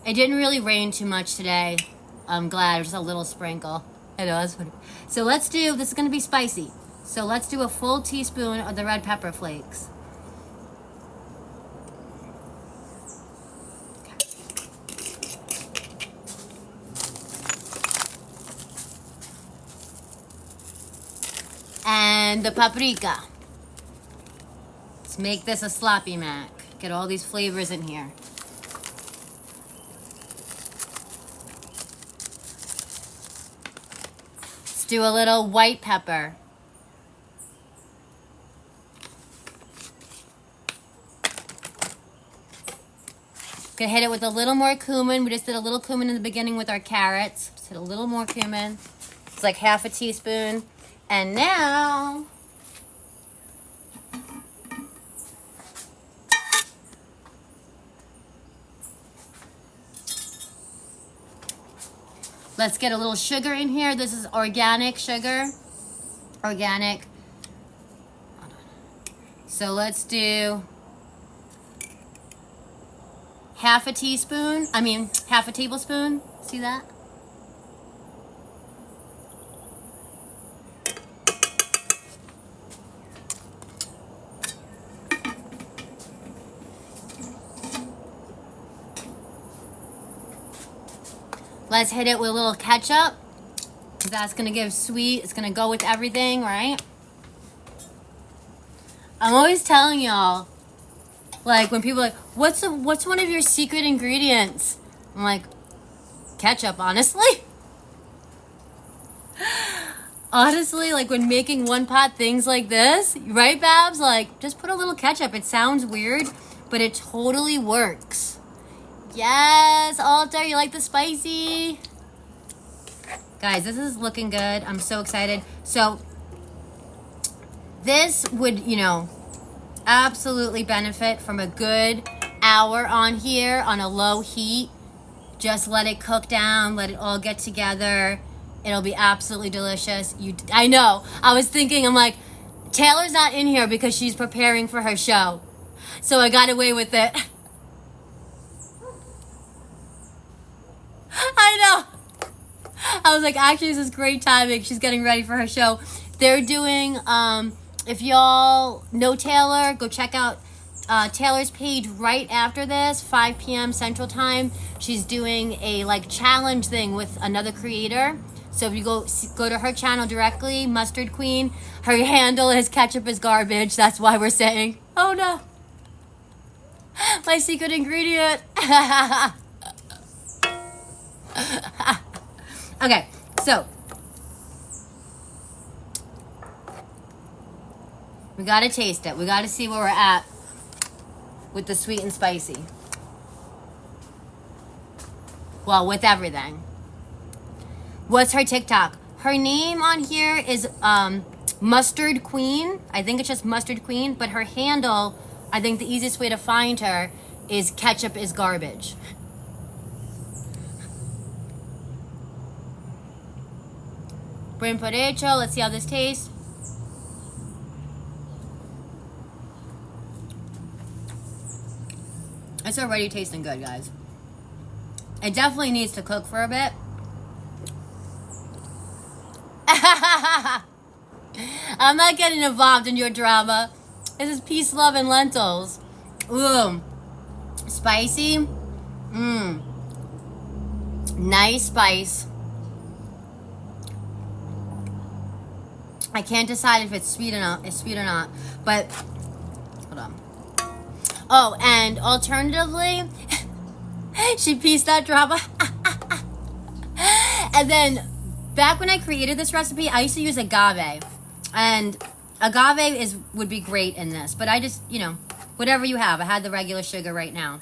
It didn't really rain too much today. I'm glad. Just a little sprinkle. I know, that's funny. So let's do, this is going to be spicy. So let's do a full teaspoon of the red pepper flakes. And the paprika. Let's make this a sloppy mac. Get all these flavors in here. Let's do a little white pepper. Gonna hit it with a little more cumin. We just did a little cumin in the beginning with our carrots. Just hit a little more cumin. It's like half a teaspoon. And now, let's get a little sugar in here. This is organic sugar. Organic. So let's do half a tablespoon. See that? Let's hit it with a little ketchup. That's gonna give sweet. It's gonna go with everything, right? I'm always telling y'all, like when people are like, what's one of your secret ingredients? I'm like, ketchup, honestly. Honestly, like when making one pot things like this, right, Babs? Like, just put a little ketchup. It sounds weird, but it totally works. Yes, Alter, you like the spicy? Guys, this is looking good. I'm so excited. So this would, you know, absolutely benefit from a good hour on here on a low heat. Just let it cook down, let it all get together. It'll be absolutely delicious. I know. I was thinking, I'm like, Taylor's not in here because she's preparing for her show. So I got away with it. I know. I was like, actually, this is great timing. She's getting ready for her show. They're doing, if y'all know Taylor, go check out Taylor's page right after this, 5 p.m. Central Time. She's doing a like challenge thing with another creator. So if you go to her channel directly, Mustard Queen, her handle is ketchup is garbage. That's why we're saying, oh no, my secret ingredient. Okay, so we gotta taste it. We gotta see where we're at with the sweet and spicy. Well, with everything. What's her TikTok? Her name on here is Mustard Queen. I think it's just Mustard Queen, but her handle, I think the easiest way to find her is ketchup is garbage. Buen provecho. Let's see how this tastes. It's already tasting good, guys. It definitely needs to cook for a bit. I'm not getting involved in your drama. This is peace, love, and lentils. Ooh. Spicy. Nice spice. I can't decide if it's sweet or not. But hold on. Oh, and alternatively, she pieced that drama. And then back when I created this recipe, I used to use agave. And agave would be great in this. But I just, you know, whatever you have. I had the regular sugar right now.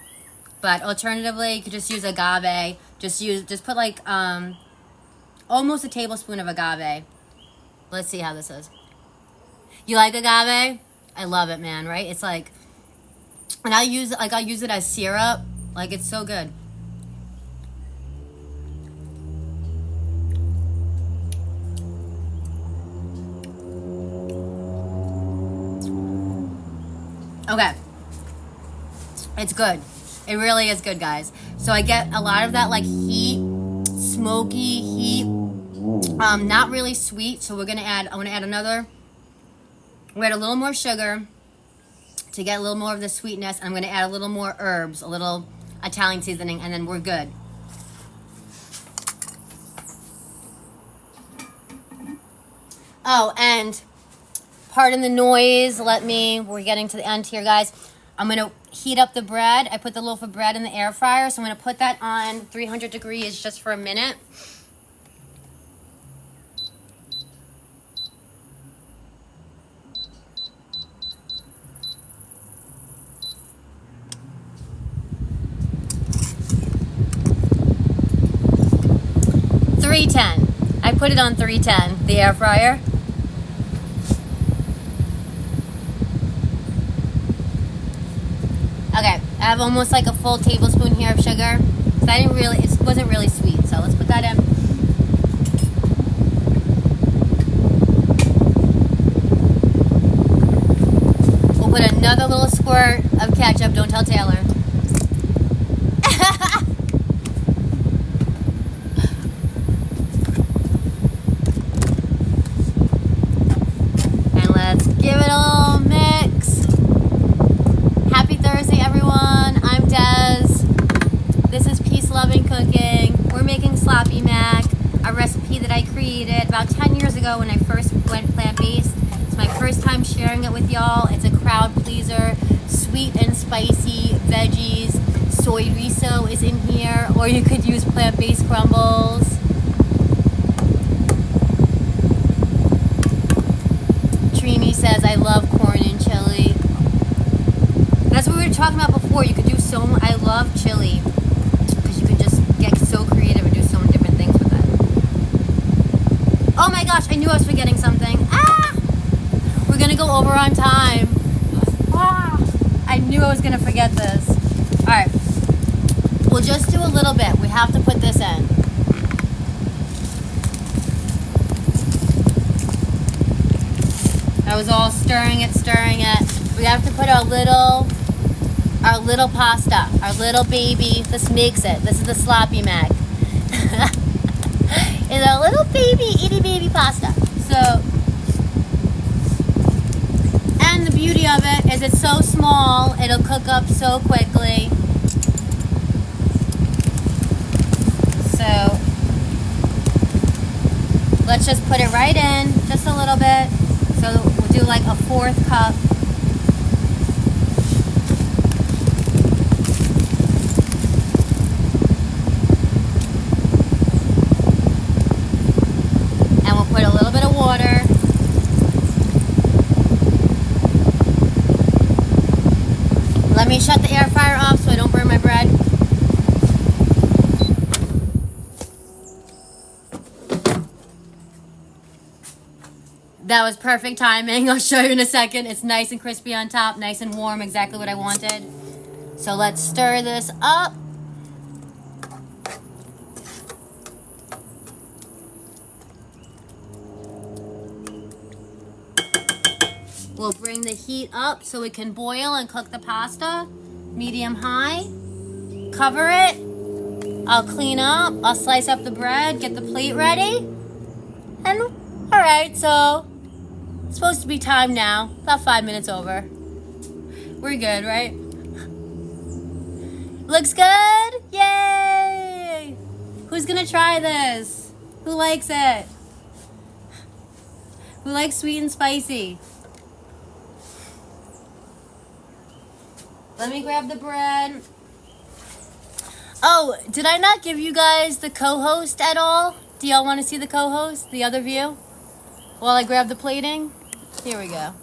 But alternatively, you could just use agave. Just put like almost a tablespoon of agave. Let's see how this is. You like agave? I love it, man, right? It's like, and I'll use it as syrup. Like, it's so good. Okay. It's good. It really is good, guys. So I get a lot of that like heat, smoky heat. Not really sweet. So I'm gonna add a little more sugar to get a little more of the sweetness. I'm gonna add a little more herbs, a little Italian seasoning, and then we're good. Oh, and pardon the noise. We're getting to the end here, guys. I'm gonna heat up the bread. I put the loaf of bread in the air fryer, so I'm gonna put that on 300 degrees just for a minute. I put it on 310, the air fryer. Okay, I have almost like a full tablespoon here of sugar. So it wasn't really sweet. So let's put that in. We'll put another little squirt of ketchup. Don't tell Taylor. About 10 years ago when I first went plant-based. It's my first time sharing it with y'all. It's a crowd pleaser, sweet and spicy veggies. Chorizo is in here, or you could use plant-based crumbles. Trini says, I love corn and chili. That's what we were talking about before. You could do I love chili because you can just get so creative and do so many different things with it. Oh my gosh, I knew I was forgetting something. We're gonna go over on time. I knew I was gonna forget this. All right, we'll just do a little bit. We have to put this in. I was all stirring it. We have to put our little pasta, our little baby. This makes it. This is the sloppy mac. It's a little itty baby pasta. So, and the beauty of it is it's so small, it'll cook up so quickly. So, let's just put it right in, just a little bit. So we'll do like a 1/4 cup. Let me shut the air fryer off so I don't burn my bread. That was perfect timing. I'll show you in a second. It's nice and crispy on top, nice and warm, exactly what I wanted. So let's stir this up. We'll bring the heat up so it can boil and cook the pasta. Medium high. Cover it. I'll clean up. I'll slice up the bread, get the plate ready. And alright, so it's supposed to be time now. About 5 minutes over. We're good, right? Looks good? Yay! Who's gonna try this? Who likes it? Who likes sweet and spicy? Let me grab the bread. Oh, did I not give you guys the co-host at all? Do y'all want to see the co-host, the other view? While I grab the plating? Here we go.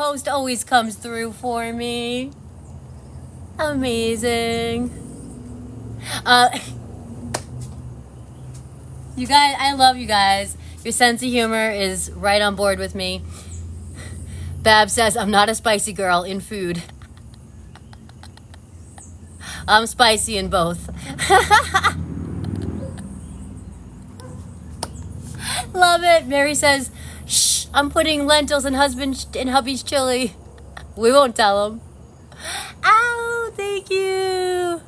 co-host always comes through for me. Amazing. You guys, I love you guys. Your sense of humor is right on board with me. Bab says, I'm not a spicy girl in food. I'm spicy in both. Love it. Mary says, shh, I'm putting lentils in hubby's chili. We won't tell him. Ow, thank you.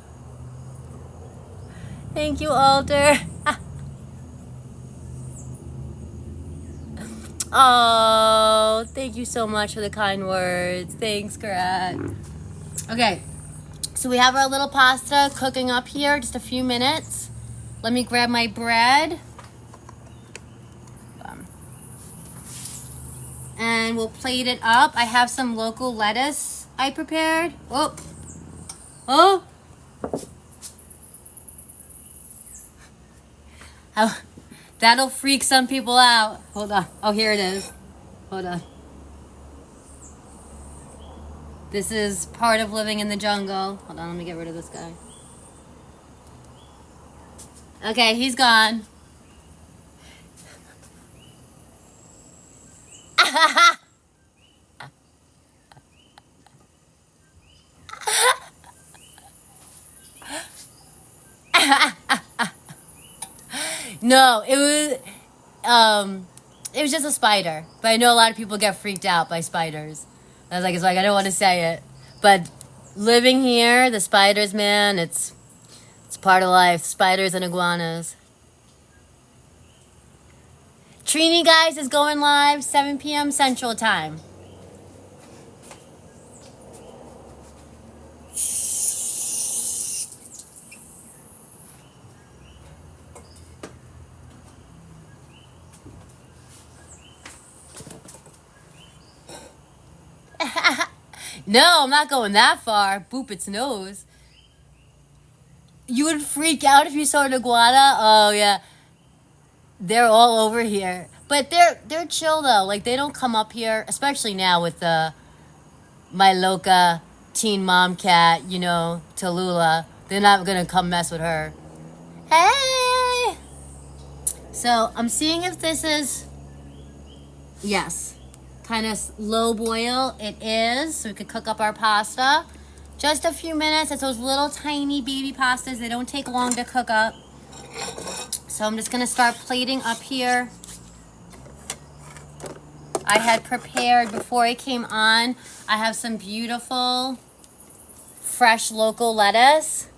Thank you, Alder. Oh, thank you so much for the kind words. Thanks, Grat. Okay, so we have our little pasta cooking up here, just a few minutes. Let me grab my bread. And we'll plate it up. I have some local lettuce I prepared. Oh. Oh. Oh. That'll freak some people out. Hold on. Oh, here it is. Hold on. This is part of living in the jungle. Hold on, let me get rid of this guy. Okay, he's gone. No, it was just a spider. But I know a lot of people get freaked out by spiders. I was like, it's like I don't want to say it. But living here, the spiders, man, it's part of life. Spiders and iguanas. Trini, guys, is going live 7 p.m. Central Time. No, I'm not going that far. Boop its nose. You would freak out if you saw an iguana? Oh, yeah. They're all over here. But they're chill, though. Like, they don't come up here, especially now with my loca teen mom cat, you know, Tallulah. They're not going to come mess with her. Hey! So, I'm seeing if this is... Yes. Kind of low boil. It is. So we could cook up our pasta. Just a few minutes. It's those little tiny baby pastas. They don't take long to cook up. So I'm just going to start plating up here. I had prepared before I came on. I have some beautiful fresh local lettuce.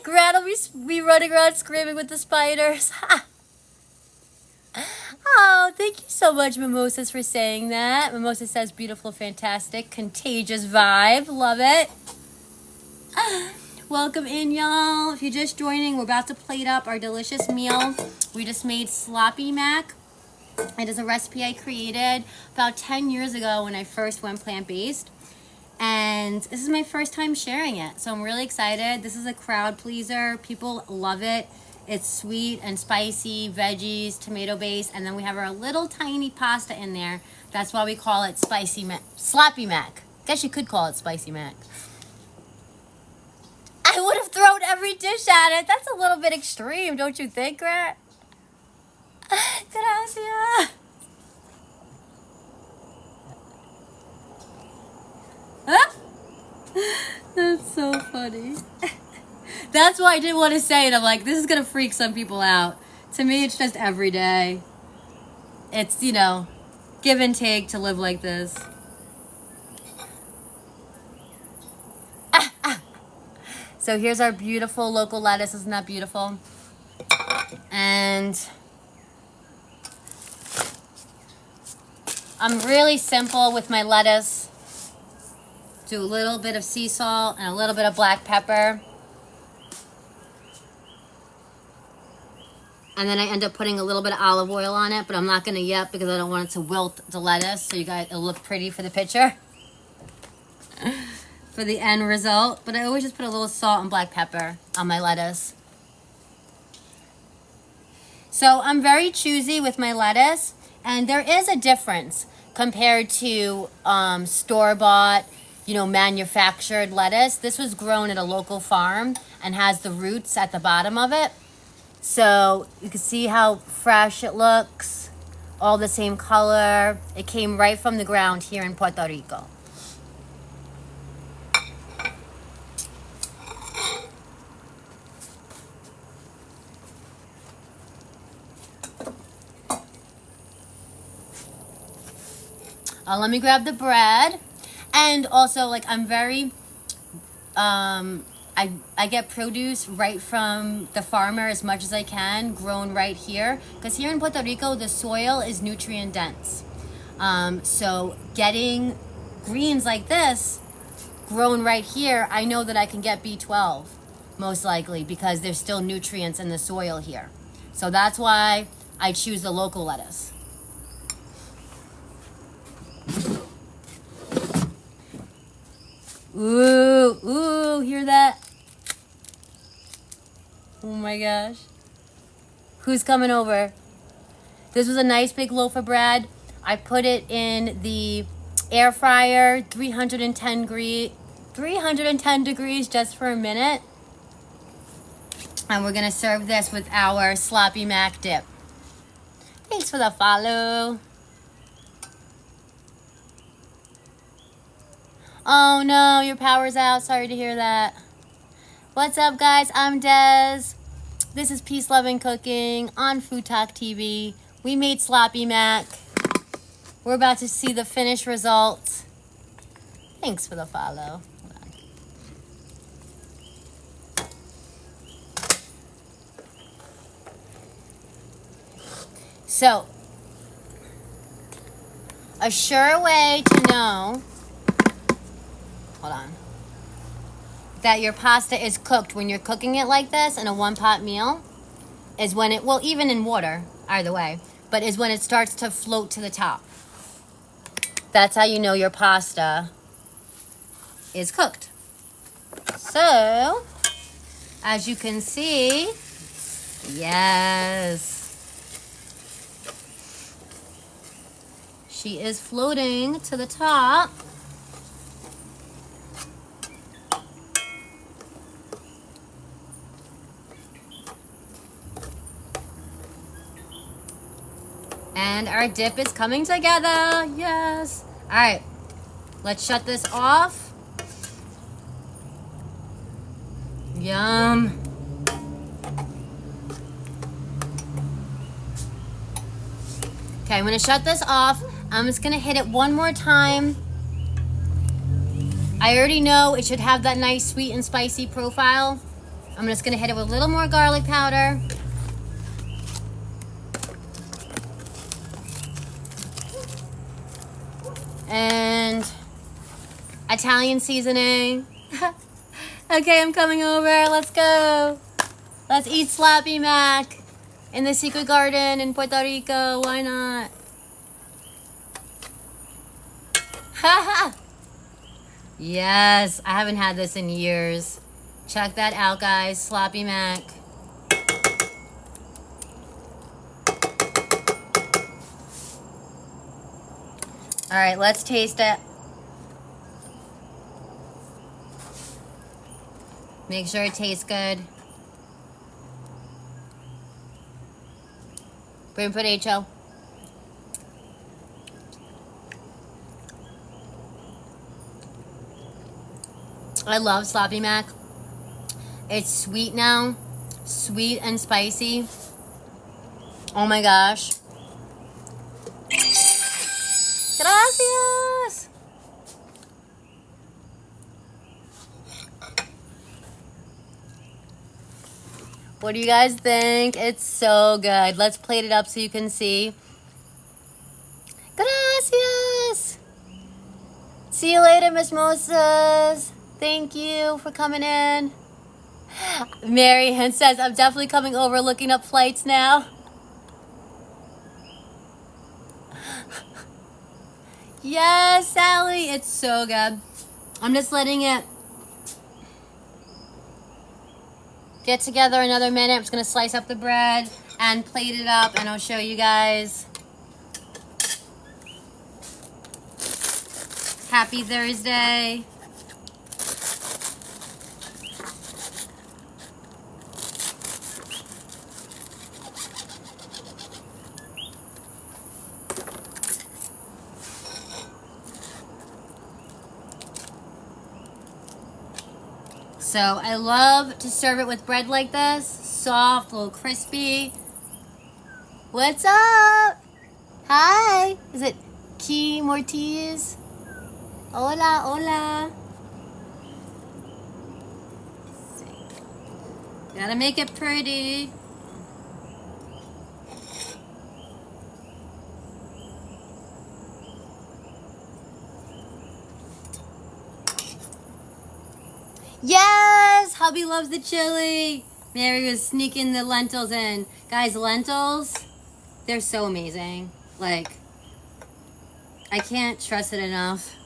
Grad will be running around screaming with the spiders. Oh, thank you so much, Mimosas, for saying that. Mimosa says beautiful, fantastic, contagious vibe. Love it. Welcome in, y'all. If you're just joining, we're about to plate up our delicious meal. We just made sloppy mac. It is a recipe I created about 10 years ago when I first went plant-based. And this is my first time sharing it, so I'm really excited. This is a crowd pleaser. People love it. It's sweet and spicy, veggies, tomato base, and then we have our little tiny pasta in there. That's why we call it sloppy mac. Guess you could call it spicy mac. I would have thrown every dish at it. That's a little bit extreme, don't you think, Grant? Gracias. That's so funny. That's why I didn't want to say it. I'm like, this is going to freak some people out. To me, it's just every day. It's, you know, give and take to live like this. So here's our beautiful local lettuce. Isn't that beautiful? And I'm really simple with my lettuce. Do a little bit of sea salt and a little bit of black pepper. And then I end up putting a little bit of olive oil on it, but I'm not going to yet because I don't want it to wilt the lettuce. So you guys, it'll look pretty for the picture. For the end result. But I always just put a little salt and black pepper on my lettuce. So I'm very choosy with my lettuce, and there is a difference compared to store-bought, manufactured lettuce. This was grown at a local farm and has the roots at the bottom of it. So you can see how fresh it looks, all the same color. It came right from the ground here in Puerto Rico. Let me grab the bread. And also, like, I'm very, I get produce right from the farmer as much as I can, grown right here. Because here in Puerto Rico, the soil is nutrient dense. So getting greens like this grown right here, I know that I can get B12, most likely, because there's still nutrients in the soil here. So that's why I choose the local lettuce. Ooh, hear that? Oh my gosh. Who's coming over? This was a nice big loaf of bread. I put it in the air fryer, 310 degrees just for a minute. And we're gonna serve this with our sloppy mac dip. Thanks for the follow. Oh no, your power's out. Sorry to hear that. What's up, guys? I'm Des. This is Peace Loving Cooking on Food Talk TV. We made sloppy mac. We're about to see the finished results. Thanks for the follow. Hold on. So, a sure way to know, hold on, that your pasta is cooked when you're cooking it like this in a one-pot meal is when it, well, even in water, either way, but is when it starts to float to the top. That's how you know your pasta is cooked. So, as you can see, yes, she is floating to the top. And our dip is coming together. Yes. All right. Let's shut this off. Yum. Okay, I'm going to shut this off. I'm just going to hit it one more time. I already know it should have that nice sweet and spicy profile. I'm just going to hit it with a little more garlic powder. And Italian seasoning. Okay, I'm coming over. Let's go. Let's eat sloppy mac in the secret garden in Puerto Rico. Why not? Haha. Yes, I haven't had this in years. Check that out, guys. Sloppy mac. All right, let's taste it. Make sure it tastes good. Buen provecho. I love sloppy mac. It's sweet now, sweet and spicy. Oh my gosh. Gracias. What do you guys think? It's so good. Let's plate it up so you can see. Gracias. See you later, Miss Moses. Thank you for coming in. Mary Ann says, I'm definitely coming over looking up flights now. Yes, Sally, it's so good. I'm just letting it get together another minute. I'm just gonna slice up the bread and plate it up, and I'll show you guys. Happy Thursday. So I love to serve it with bread like this. Soft, a little crispy. What's up? Hi. Is it Key Mortiz? Hola, hola. Gotta make it pretty. Yes! Hubby loves the chili. Mary was sneaking the lentils in. Guys, lentils, they're so amazing. Like, I can't stress it enough.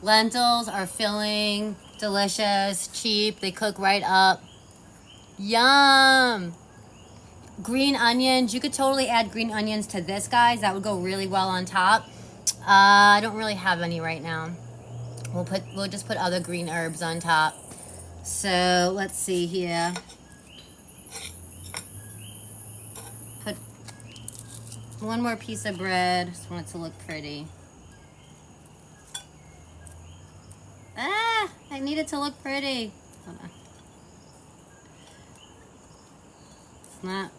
Lentils are filling, delicious, cheap. They cook right up. Yum! Green onions. You could totally add green onions to this, guys. That would go really well on top. I don't really have any right now. We'll just put other green herbs on top. So let's see here. Put one more piece of bread. Just want it to look pretty. I need it to look pretty. Hold on. It's not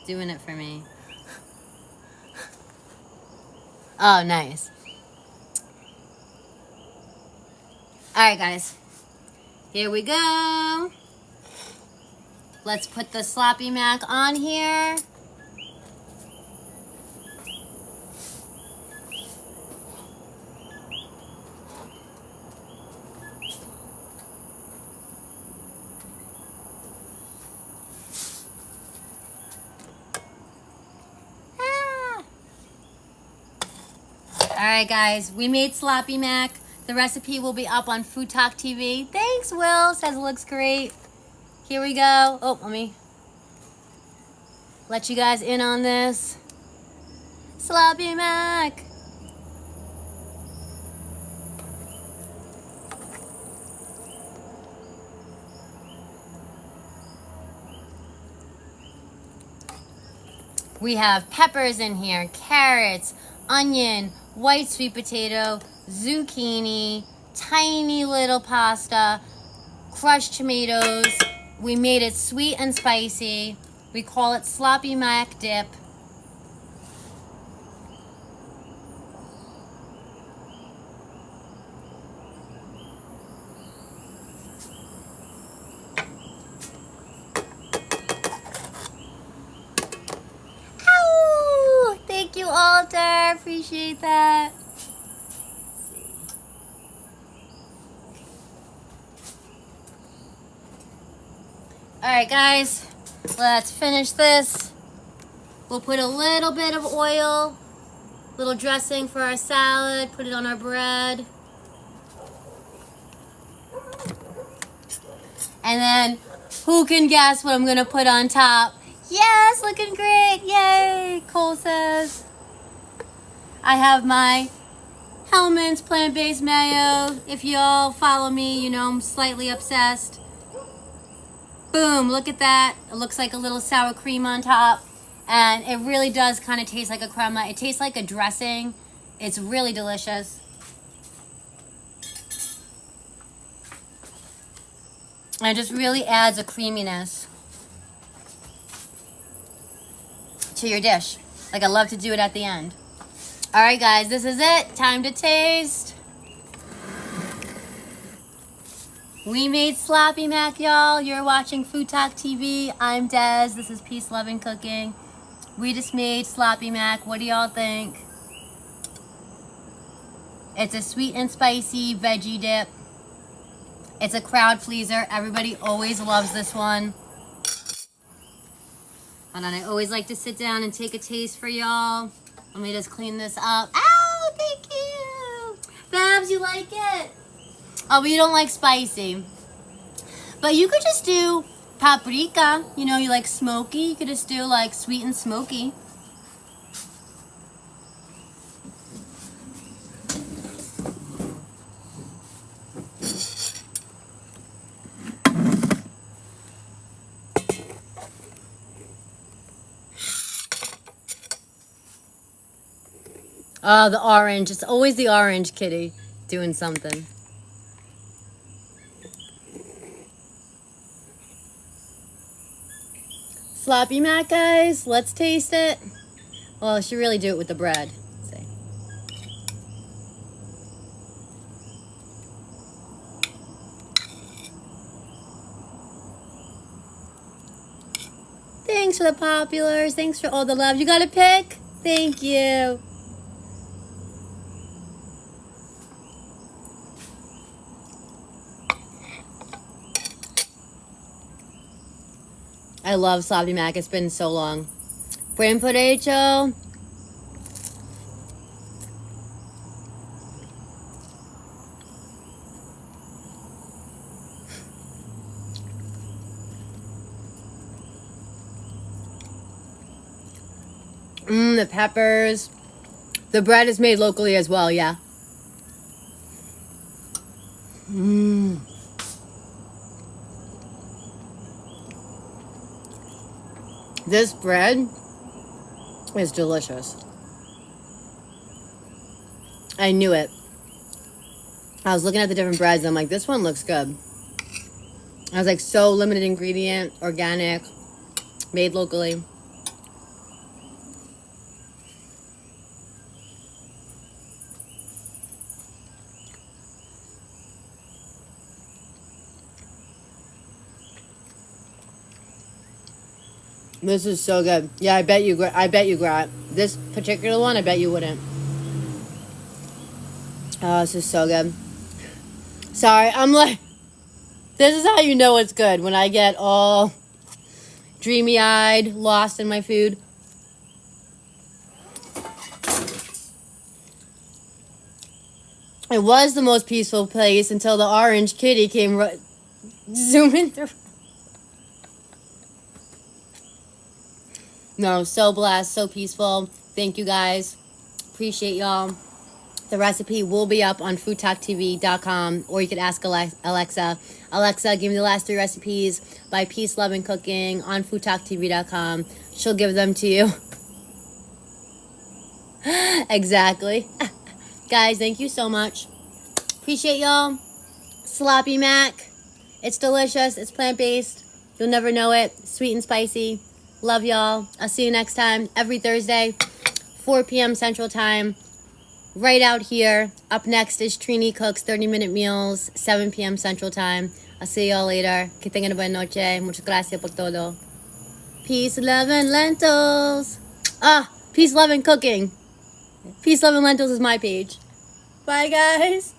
doing it for me. Oh, nice. All right, guys. Here we go. Let's put the sloppy mac on here. All right, guys, we made sloppy mac. The recipe will be up on FoodtokTV. Thanks, Will. Says it looks great. Here we go. Oh, let me let you guys in on this. Sloppy mac. We have peppers in here, carrots, onion, white sweet potato, zucchini, tiny little pasta, crushed tomatoes. We made it sweet and spicy. We call it sloppy mac dip. Ow! Thank you, Alter. Appreciate that. Alright, guys, let's finish this. We'll put a little bit of oil, little dressing for our salad, put it on our bread. And then, who can guess what I'm going to put on top? Yes, looking great. Yay, Cole says. I have my Hellmann's plant-based mayo. If y'all follow me, you know I'm slightly obsessed. Boom, look at that. It looks like a little sour cream on top. And it really does kind of taste like a crema. It tastes like a dressing. It's really delicious. And it just really adds a creaminess to your dish. Like I love to do it at the end. All right, guys, this is it. Time to taste. We made sloppy mac, y'all. You're watching FoodtokTV. I'm Des. This is Peace, Love, and Cooking. We just made sloppy mac. What do y'all think? It's a sweet and spicy veggie dip. It's a crowd pleaser. Everybody always loves this one. Hold on, I always like to sit down and take a taste for y'all. Let me just clean this up. Ow, thank you. Babs, you like it? Oh, but you don't like spicy. But you could just do Paprika, you know, you like smoky, you could just do like sweet and smoky. Oh, the orange. It's always the orange kitty doing something. Sloppy Mac, guys. Let's taste it. Well, I should really do it with the bread. Let's see. Thanks for the populars. Thanks for all the love. You got a pick? Thank you. I love Sloppy Mac. It's been so long. Buen provecho. The peppers. The bread is made locally as well, yeah. This bread is delicious. I knew it. I was looking at the different breads. I'm like, this one looks good. I was like, so limited ingredient, organic, made locally. This is so good. Yeah, I bet you got this particular one. I bet you wouldn't. Oh, this is so good. Sorry, I'm like, this is how you know it's good, when I get all dreamy-eyed, lost in my food. It was the most peaceful place until the orange kitty came zooming through. No, so blessed, so peaceful. Thank you guys. Appreciate y'all. The recipe will be up on FoodtokTV.com, or you could ask Alexa. Alexa, give me the last 3 recipes by Peace, Love, and Cooking on FoodtokTV.com. She'll give them to you. Exactly. Guys, thank you so much. Appreciate y'all. Sloppy Mac. It's delicious. It's plant-based. You'll never know it. Sweet and spicy. Love y'all. I'll see you next time. Every Thursday, 4 p.m. Central Time. Right out here. Up next is Trini Cooks 30-minute meals, 7 p.m. Central Time. I'll see y'all later. Que tengan buena noche. Muchas gracias por todo. Peace, love, and lentils. Peace, love, and cooking. Peace, love, and lentils is my page. Bye, guys.